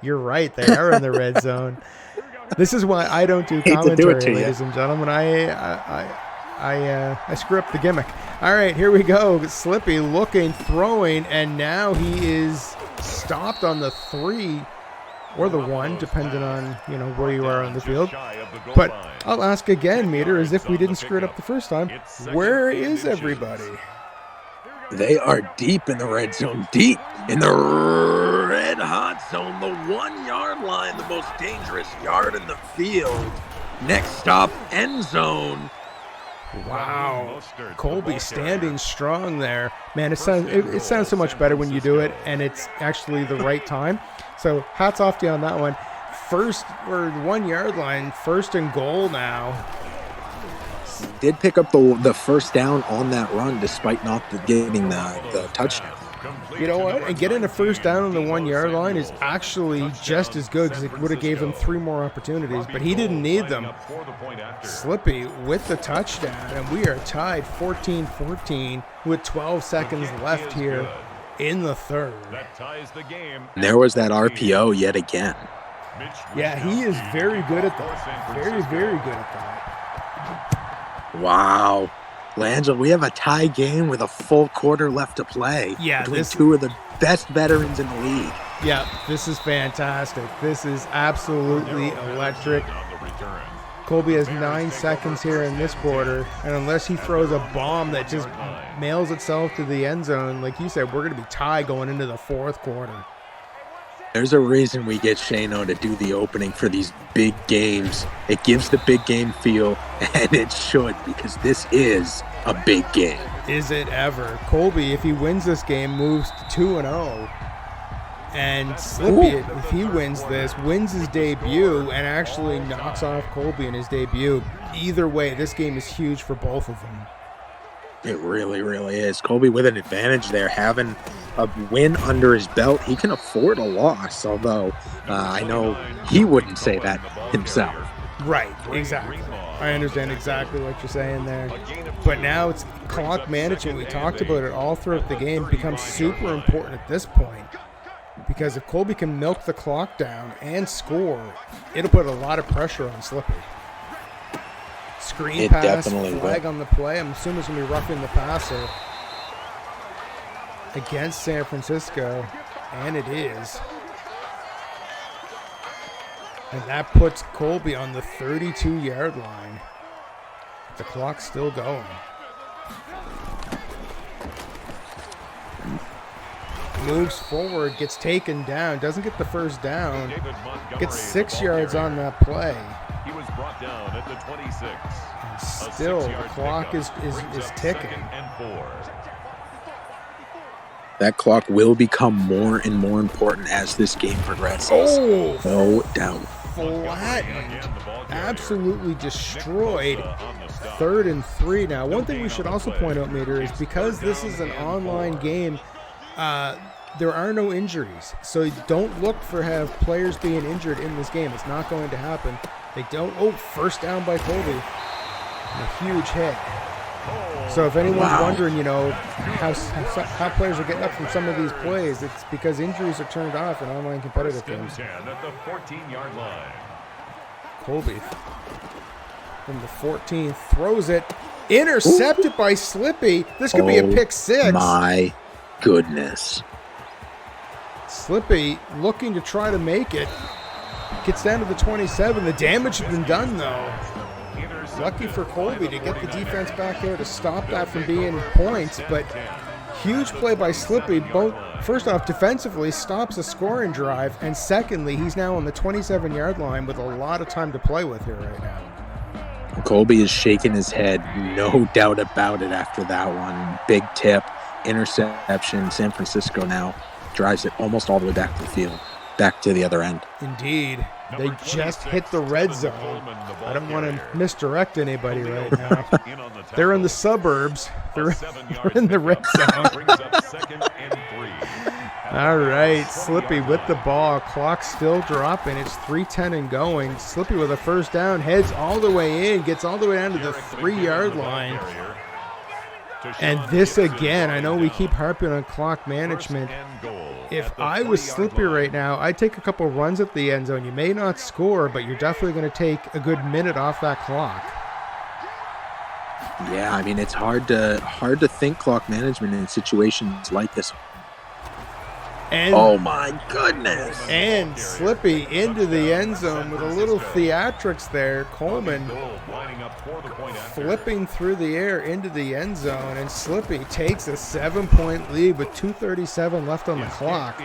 You're right. They are in the red zone. This is why I don't do commentary, ladies and gentlemen. I screw up the gimmick. All right, here we go. Slippy looking, throwing, and now he is stopped on the 3 or the 1, depending on where you are on the field. But I'll ask again, Meter, as if we didn't screw it up the first time. Where is everybody? They are deep in the red zone, deep in the red hot zone, the 1-yard line, the most dangerous yard in the field. Next stop, end zone. Wow, Colby standing strong there. Man, it sounds so much better when you do it, and it's actually the right time. So hats off to you on that one. First, or 1-yard line, 1st and goal now. Did pick up the first down on that run despite not getting the touchdown. You know what? And getting a first down on the 1-yard line is actually just as good because it would have gave him 3 more opportunities, but he didn't need them. Slippy with the touchdown, and we are tied 14-14 with 12 seconds left here in the 3rd. And there was that RPO yet again. Yeah, he is very good at that. Very, very good at that. Wow. Langell, we have a tie game with a full quarter left to play between 2 of the best veterans in the league. Yeah, this is fantastic. This is absolutely electric. Colby has 9 seconds here in this quarter, and unless he throws a bomb that just mails itself to the end zone, like you said, we're going to be tied going into the 4th quarter. There's a reason we get Shano to do the opening for these big games. It gives the big game feel, and it should, because this is a big game. Is it ever? Colby, if he wins this game, moves to 2-0. And Slippy, if he wins this, wins his debut and actually knocks off Colby in his debut. Either way, this game is huge for both of them. It really, really is. Colby with an advantage there, having a win under his belt. He can afford a loss, although I know he wouldn't say that himself. Right, exactly. I understand exactly what you're saying there. But now it's clock management. We talked about it all throughout the game. It becomes super important at this point. Because if Colby can milk the clock down and score, it'll put a lot of pressure on Slippy. Screen pass, flag on the play. I'm assuming it's going to be roughing the passer against San Francisco, and it is. And that puts Colby on the 32-yard line. The clock's still going. Moves forward, gets taken down, doesn't get the first down, gets 6 yards on that play. He was brought down at the 26. And still, the clock is ticking. That clock will become more and more important as this game progresses. Oh, no doubt. Flattened, absolutely destroyed. 3rd and 3 now. One thing we should also point out, Meter, is because this is an online game, there are no injuries. So don't look for have players being injured in this game. It's not going to happen. They don't. Oh, first down by Colby. A huge hit. So if anyone's wondering, how players are getting up from some of these plays, it's because injuries are turned off in online competitive games. At the 14-yard line. Colby from the 14 throws it. Intercepted by Slippy. This could be a pick 6. My goodness. Slippy looking to try to make it. Gets down to the 27. The damage has been done, though. Lucky for Colby to get the defense back there to stop that from being points, but huge play by Slippy. Both, first off, defensively stops a scoring drive, and secondly, he's now on the 27-yard line with a lot of time to play with here right now. Colby is shaking his head, no doubt about it after that one. Big tip, interception. San Francisco now drives it almost all the way back to the field, back to the other end. Indeed. They just hit the red zone. I don't want to misdirect anybody right now. They're in the suburbs. They're in the red zone. All right, Slippy with the ball. Clock still dropping. It's 3:10 and going. Slippy with a first down. Heads all the way in. Gets all the way down to the 3-yard line. And this again, I know we keep harping on clock management. If I was Slippy right now, I'd take a couple runs at the end zone. You may not score, but you're definitely going to take a good minute off that clock. Yeah, I mean, it's hard to think clock management in situations like this. And, oh my goodness. And Slippy into the end zone with a little theatrics there. Coleman flipping through the air into the end zone, and Slippy takes a 7-point lead with 2:37 left on the clock.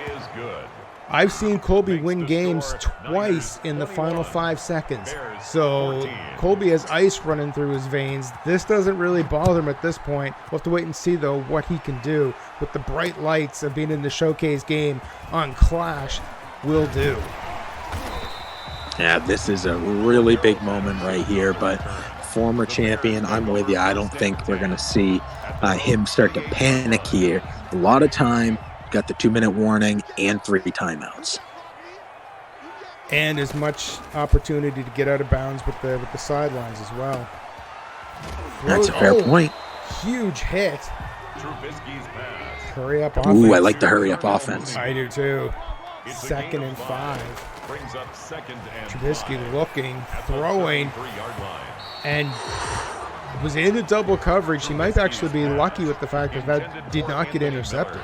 I've seen Colby win games twice in the final 5 seconds. So Colby has ice running through his veins. This doesn't really bother him at this point. We'll have to wait and see, though, what he can do with the bright lights of being in the showcase game on Clash will do. Yeah, this is a really big moment right here, but former champion, I'm with you. I don't think we're going to see him start to panic here. A lot of time. Got the 2-minute warning and 3 timeouts, and as much opportunity to get out of bounds with the sidelines as well. That's a fair point. Huge hit. Hurry up offense. Ooh, I like the hurry up offense. I do too. 2nd and 5. Trubisky looking, throwing, and was into double coverage. He might actually be lucky with the fact that did not get intercepted.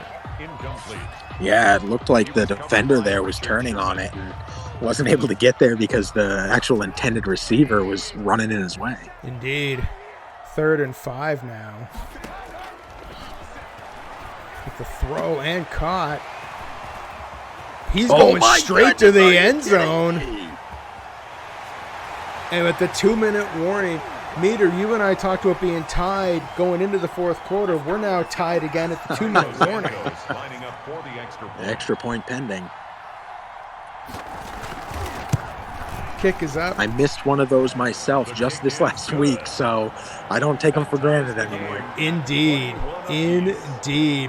Yeah, it looked like the defender there was turning on it and wasn't able to get there because the actual intended receiver was running in his way. Indeed. 3rd and 5 now. With the throw and caught. He's going straight to the end zone. And with the 2-minute warning, Meter, you and I talked about being tied going into the 4th quarter. We're now tied again at the 2-minute warning. Extra point pending. Kick is up. I missed one of those myself just this last week, so I don't take them for granted anymore. Indeed.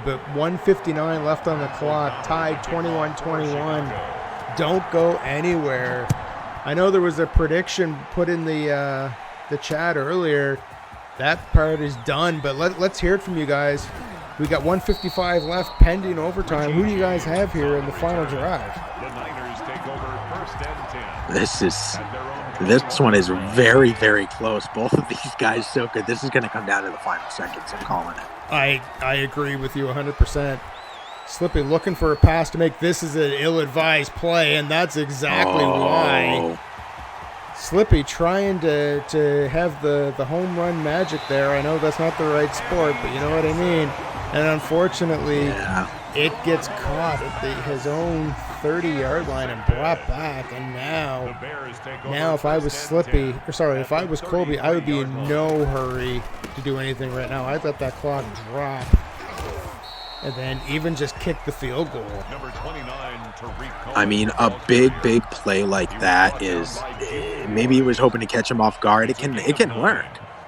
But 1:59 left on the clock. Tied 21-21. Don't go anywhere. I know there was a prediction put in the chat earlier. That part is done, but let's hear it from you guys. We got 1:55 left pending overtime. Who do you guys have here in the final drive? This one is very, very close. Both of these guys so good. This is going to come down to the final seconds. I'm calling it. I agree with you 100%. Slippy looking for a pass to make. This is an ill-advised play, and that's exactly why. Slippy trying to have the home run magic there. I know that's not the right sport, but you know what I mean. And unfortunately, it gets caught at his own 30-yard line and brought back. And now if I was if I was Colby, I would be in no hurry to do anything right now. I'd let that clock drop and then even just kick the field goal. I mean, a big play like that is maybe he was hoping to catch him off guard. It can work,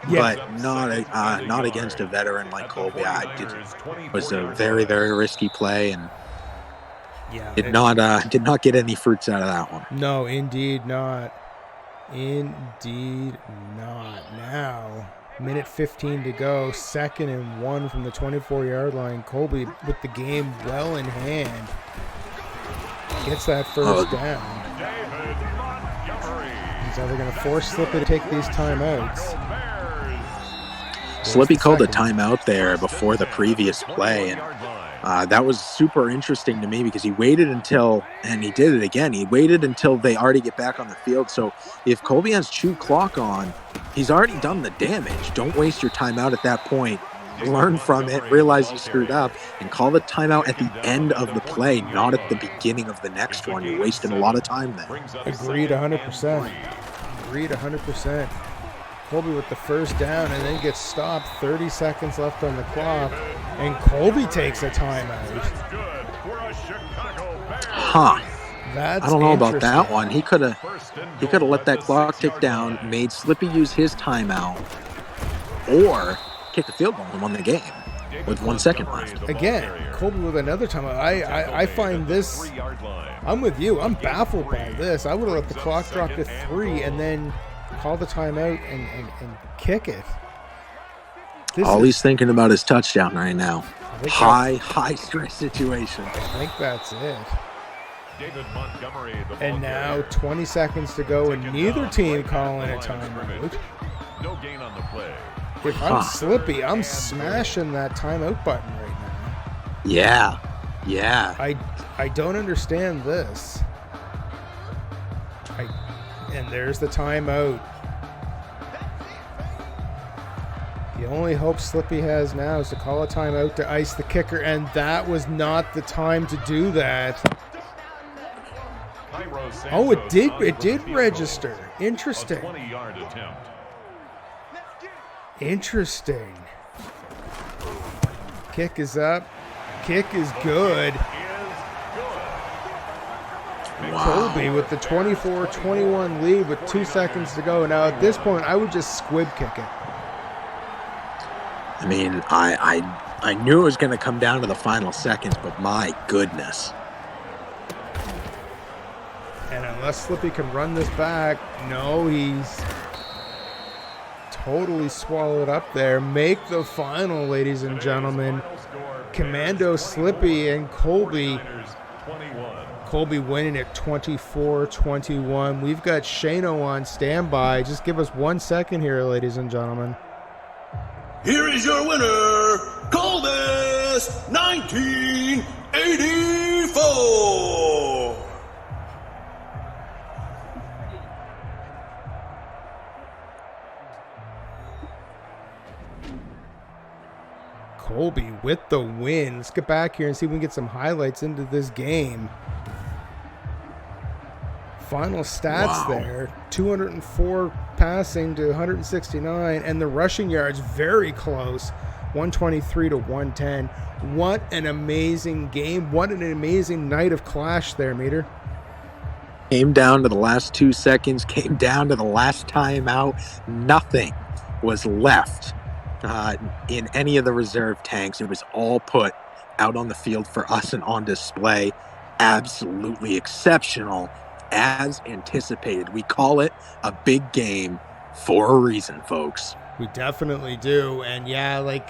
but not against a veteran like Colby. It was a very, very risky play, and did not get any fruits out of that one. No, indeed not. Indeed not. Now, minute 15 to go. 2nd and 1 from the 24-yard line. Colby with the game well in hand. Gets that first down. He's either going to force Slippy to take these timeouts. Slippy called a timeout there before the previous play, and that was super interesting to me because he waited until, and he did it again, he waited until they already get back on the field. So if Colby has chew clock on, he's already done the damage. Don't waste your timeout at that point. Learn from it, realize you screwed up, and call the timeout at the end of the play, not at the beginning of the next one. You're wasting a lot of time there. Agreed 100%. Agreed 100%. Colby with the first down and then gets stopped. 30 seconds left on the clock, and Colby takes a timeout. I don't know about that one. He could have let that clock tick down, made Slippy use his timeout, or kick the field goal and won the game with 1 second left. Again, Colby with another timeout. I find this, I'm with you. I'm baffled by this. I would have let the clock drop to 3 and then call the timeout and kick it. All he's thinking about is touchdown right now. high stress situation. I think that's it. David Montgomery, the ball And now carrier. 20 seconds to go, and neither team calling a timeout. No gain on the play. If I'm Slippy, I'm smashing that timeout button right now. Yeah. I don't understand this. And there's the timeout. The only hope Slippy has now is to call a timeout to ice the kicker, and that was not the time to do that. Oh, it did register. Interesting. 20-yard attempt. Interesting. Kick is up. Kick is good. Colby with the 24-21 lead with 2 seconds to go. Now at this point, I would just squib kick it. I mean, I knew it was going to come down to the final seconds, but my goodness. And unless Slippy can run this back, no, he's totally swallowed up there. Make the final, ladies and gentlemen. Commando Slippy and Colby. Colby winning at 24-21. We've got Shano on standby. Just give us 1 second here, ladies and gentlemen. Here is your winner, Colbus1984. Colby with the win. Let's get back here and see if we can get some highlights into this game. Final stats there, 204 passing to 169, and the rushing yards very close, 123 to 110. What an amazing game. What an amazing night of clash there, Meter. Came down to the last 2 seconds, came down to the last timeout. Nothing was left in any of the reserve tanks. It was all put out on the field for us and on display. Absolutely exceptional. As anticipated. We call it a big game for a reason, folks. We definitely do. And yeah, like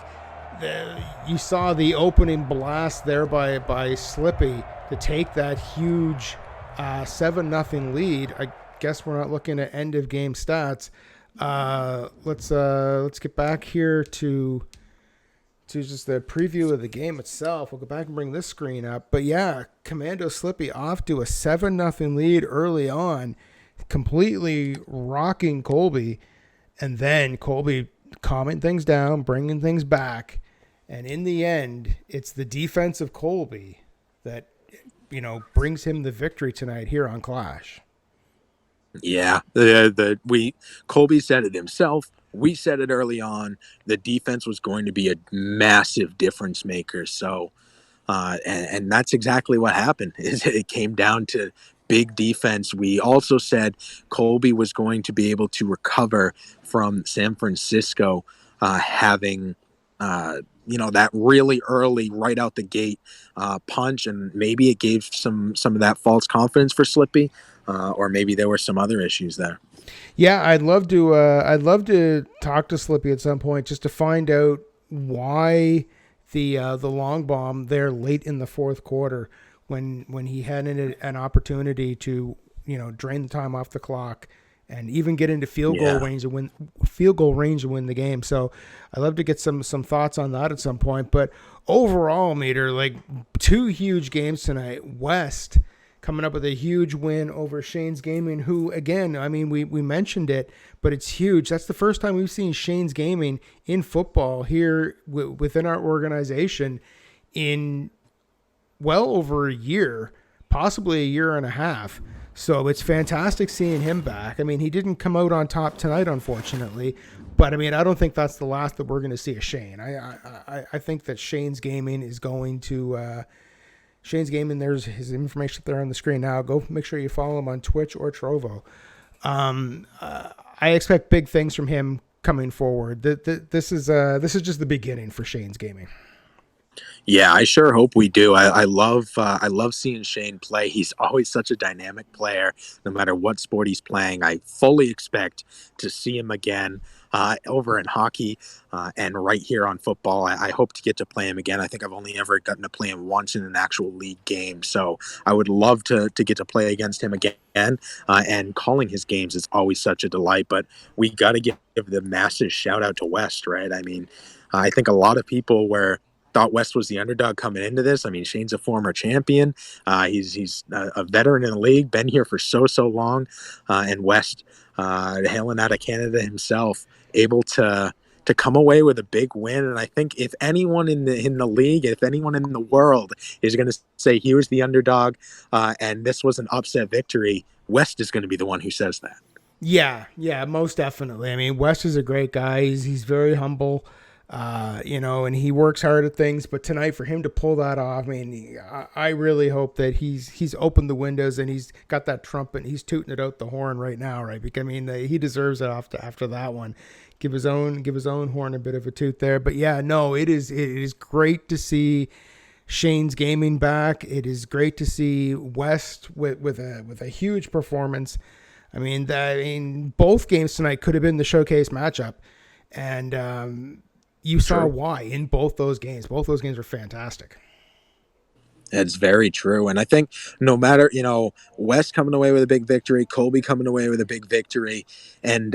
you saw the opening blast there by Slippy to take that huge 7-0 lead. I guess we're not looking at end of game stats. Let's get back here to just the preview of the game itself. We'll go back and bring this screen up. But yeah, Commando Slippy off to a 7-0 lead early on, completely rocking Colby. And then Colby calming things down, bringing things back. And in the end, it's the defense of Colby that, brings him the victory tonight here on Clash. Yeah, Colby said it himself. We said it early on. The defense was going to be a massive difference maker. So, and that's exactly what happened. It came down to big defense. We also said Colby was going to be able to recover from San Francisco having, that really early, right out the gate punch, and maybe it gave some of that false confidence for Slippy, or maybe there were some other issues there. Yeah, I'd love to talk to Slippy at some point just to find out why the long bomb there late in the fourth quarter when he had an opportunity to drain the time off the clock and even get into field goal range and win the game. So I'd love to get some thoughts on that at some point. But overall, Meter, like 2 huge games tonight. West coming up with a huge win over Shane's Gaming, who, again, I mean, we mentioned it, but it's huge. That's the first time we've seen Shane's Gaming in football here within our organization in well over a year, possibly a year and a half. So it's fantastic seeing him back. I mean, he didn't come out on top tonight, unfortunately, but I mean, I don't think that's the last that we're going to see of Shane. I think that Shane's Gaming is going to Shane's Gaming, there's his information there on the screen now. Go make sure you follow him on Twitch or Trovo. I expect big things from him coming forward. This is just the beginning for Shane's Gaming. Yeah, I sure hope we do. I love seeing Shane play. He's always such a dynamic player, no matter what sport he's playing. I fully expect to see him again over in hockey and right here on football. I hope to get to play him again. I think I've only ever gotten to play him once in an actual league game, so I would love to get to play against him again. And calling his games is always such a delight. But we got to give the massive shout out to West, right? I mean, I think a lot of people thought West was the underdog coming into this. I mean, Shane's a former champion. He's a veteran in the league, been here for so long, and West, hailing out of Canada himself, able to come away with a big win. And I think if anyone in the league, if anyone in the world is going to say he was the underdog and this was an upset victory, West is going to be the one who says that. Yeah, most definitely. I mean, Wes is a great guy. He's very humble, and he works hard at things. But tonight, for him to pull that off, I mean, I really hope that he's opened the windows and he's got that trumpet. And he's tooting it out the horn right now, right? Because I mean, he deserves it after that one. Give his own horn a bit of a toot there. But yeah, no, it is great to see Shane's gaming back. It is great to see West with a huge performance. I mean, both games tonight could have been the showcase matchup, and you saw why in both those games. Both those games were fantastic. It's very true. And I think no matter, West coming away with a big victory, Colby coming away with a big victory, and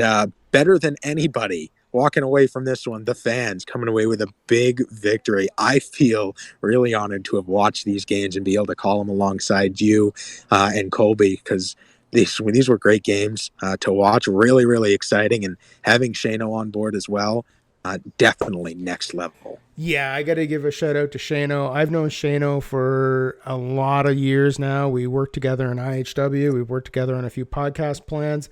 better than anybody walking away from this one, the fans coming away with a big victory. I feel really honored to have watched these games and be able to call them alongside you and Colby, because these were great games to watch. Really, really exciting. And having Shano on board as well, definitely next level. Yeah, I got to give a shout out to Shano. I've known Shano for a lot of years now. We worked together in IHW. We've worked together on a few podcast plans.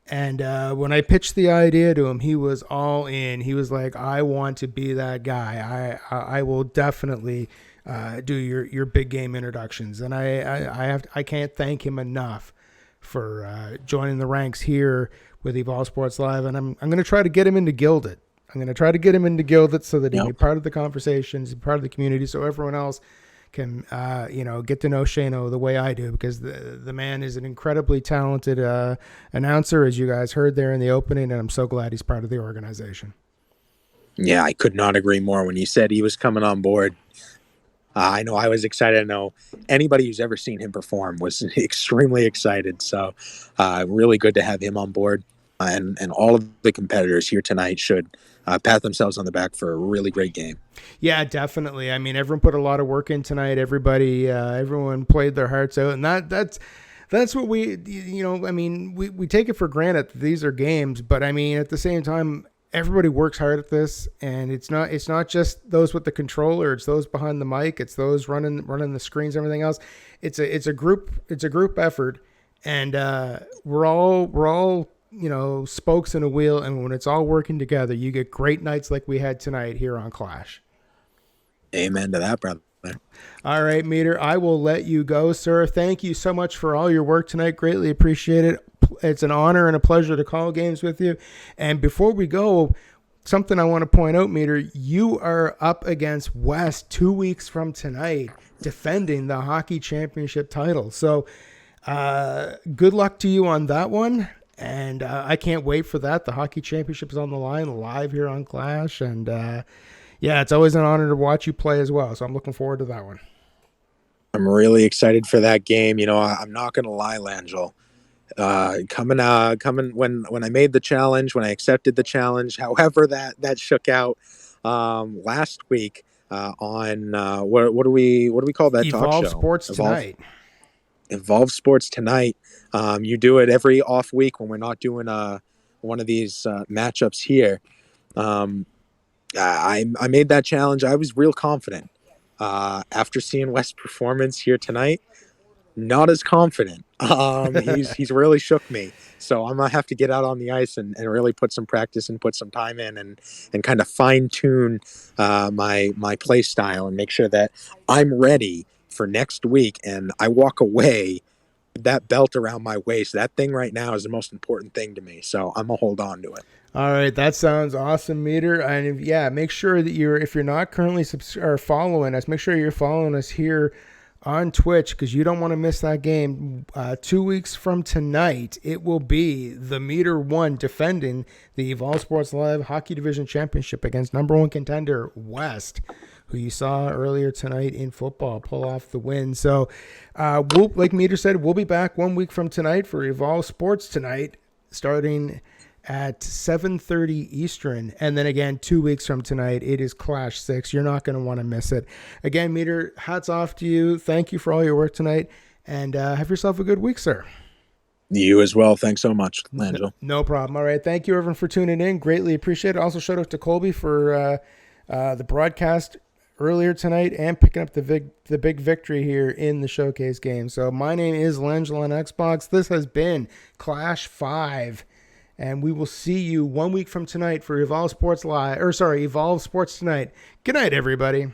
And when I pitched the idea to him, he was all in. He was like, I want to be that guy. I will definitely do your big game introductions. And I can't thank him enough for joining the ranks here with Evolve Sports Live. And I'm going to try to get him into Gilded. I'm going to try to get him into Gilded so that he can be part of the conversations, part of the community, so everyone else can, get to know Shano the way I do, because the man is an incredibly talented announcer, as you guys heard there in the opening, and I'm so glad he's part of the organization. Yeah, I could not agree more. When you said he was coming on board, I know I was excited. I know anybody who's ever seen him perform was extremely excited. So really good to have him on board. And all of the competitors here tonight should pat themselves on the back for a really great game. Yeah, definitely. I mean, everyone put a lot of work in tonight. Everyone played their hearts out. And that's what we take it for granted that these are games. But I mean, at the same time, everybody works hard at this, and it's not just those with the controller. It's those behind the mic. It's those running the screens, everything else. It's a group effort, and we're all spokes in a wheel. And when it's all working together, you get great nights like we had tonight here on Clash. Amen to that, brother. All right, Meter, I will let you go, sir. Thank you so much for all your work tonight. Greatly appreciate it. It's an honor and a pleasure to call games with you. And before we go, something I want to point out, Meter, you are up against West 2 weeks from tonight, defending the hockey championship title. So good luck to you on that one. And I can't wait for that. The hockey championship is on the line live here on Clash. And it's always an honor to watch you play as well. So I'm looking forward to that one. I'm really excited for that game. I'm not going to lie, Langell. Coming when I made the challenge, when I accepted the challenge, however that shook out last week on what do we call that Evolve talk show? Sports Tonight. Evolve Sports Tonight. You do it every off week when we're not doing one of these matchups here. I made that challenge. I was real confident. After seeing West's performance here tonight, not as confident. He's really shook me. So I'm gonna have to get out on the ice and really put some practice and put some time in and kind of fine tune my play style and make sure that I'm ready for next week. And I walk away with that belt around my waist. That thing right now is the most important thing to me. So I'm gonna hold on to it. All right, that sounds awesome, Meter. And make sure that if you're not currently following us, make sure you're following us here on Twitch, because you don't want to miss that game. 2 weeks from tonight, it will be the Meter 1 defending the Evolve Sports Live Hockey Division Championship against number 1 contender West, who you saw earlier tonight in football pull off the win. So, like Meter said, we'll be back 1 week from tonight for Evolve Sports Tonight, starting at 7:30 Eastern. And then again, 2 weeks from tonight, it is Clash 6. You're not going to want to miss it. Again, Meter, hats off to you. Thank you for all your work tonight. And have yourself a good week, sir. You as well. Thanks so much, Langell. No problem. All right. Thank you, everyone, for tuning in. Greatly appreciate it. Also, shout out to Colby for the broadcast earlier tonight and picking up the big victory here in the showcase game. So my name is Langell on Xbox. This has been Clash 5. And we will see you 1 week from tonight for Evolve Sports Tonight. Good night, everybody.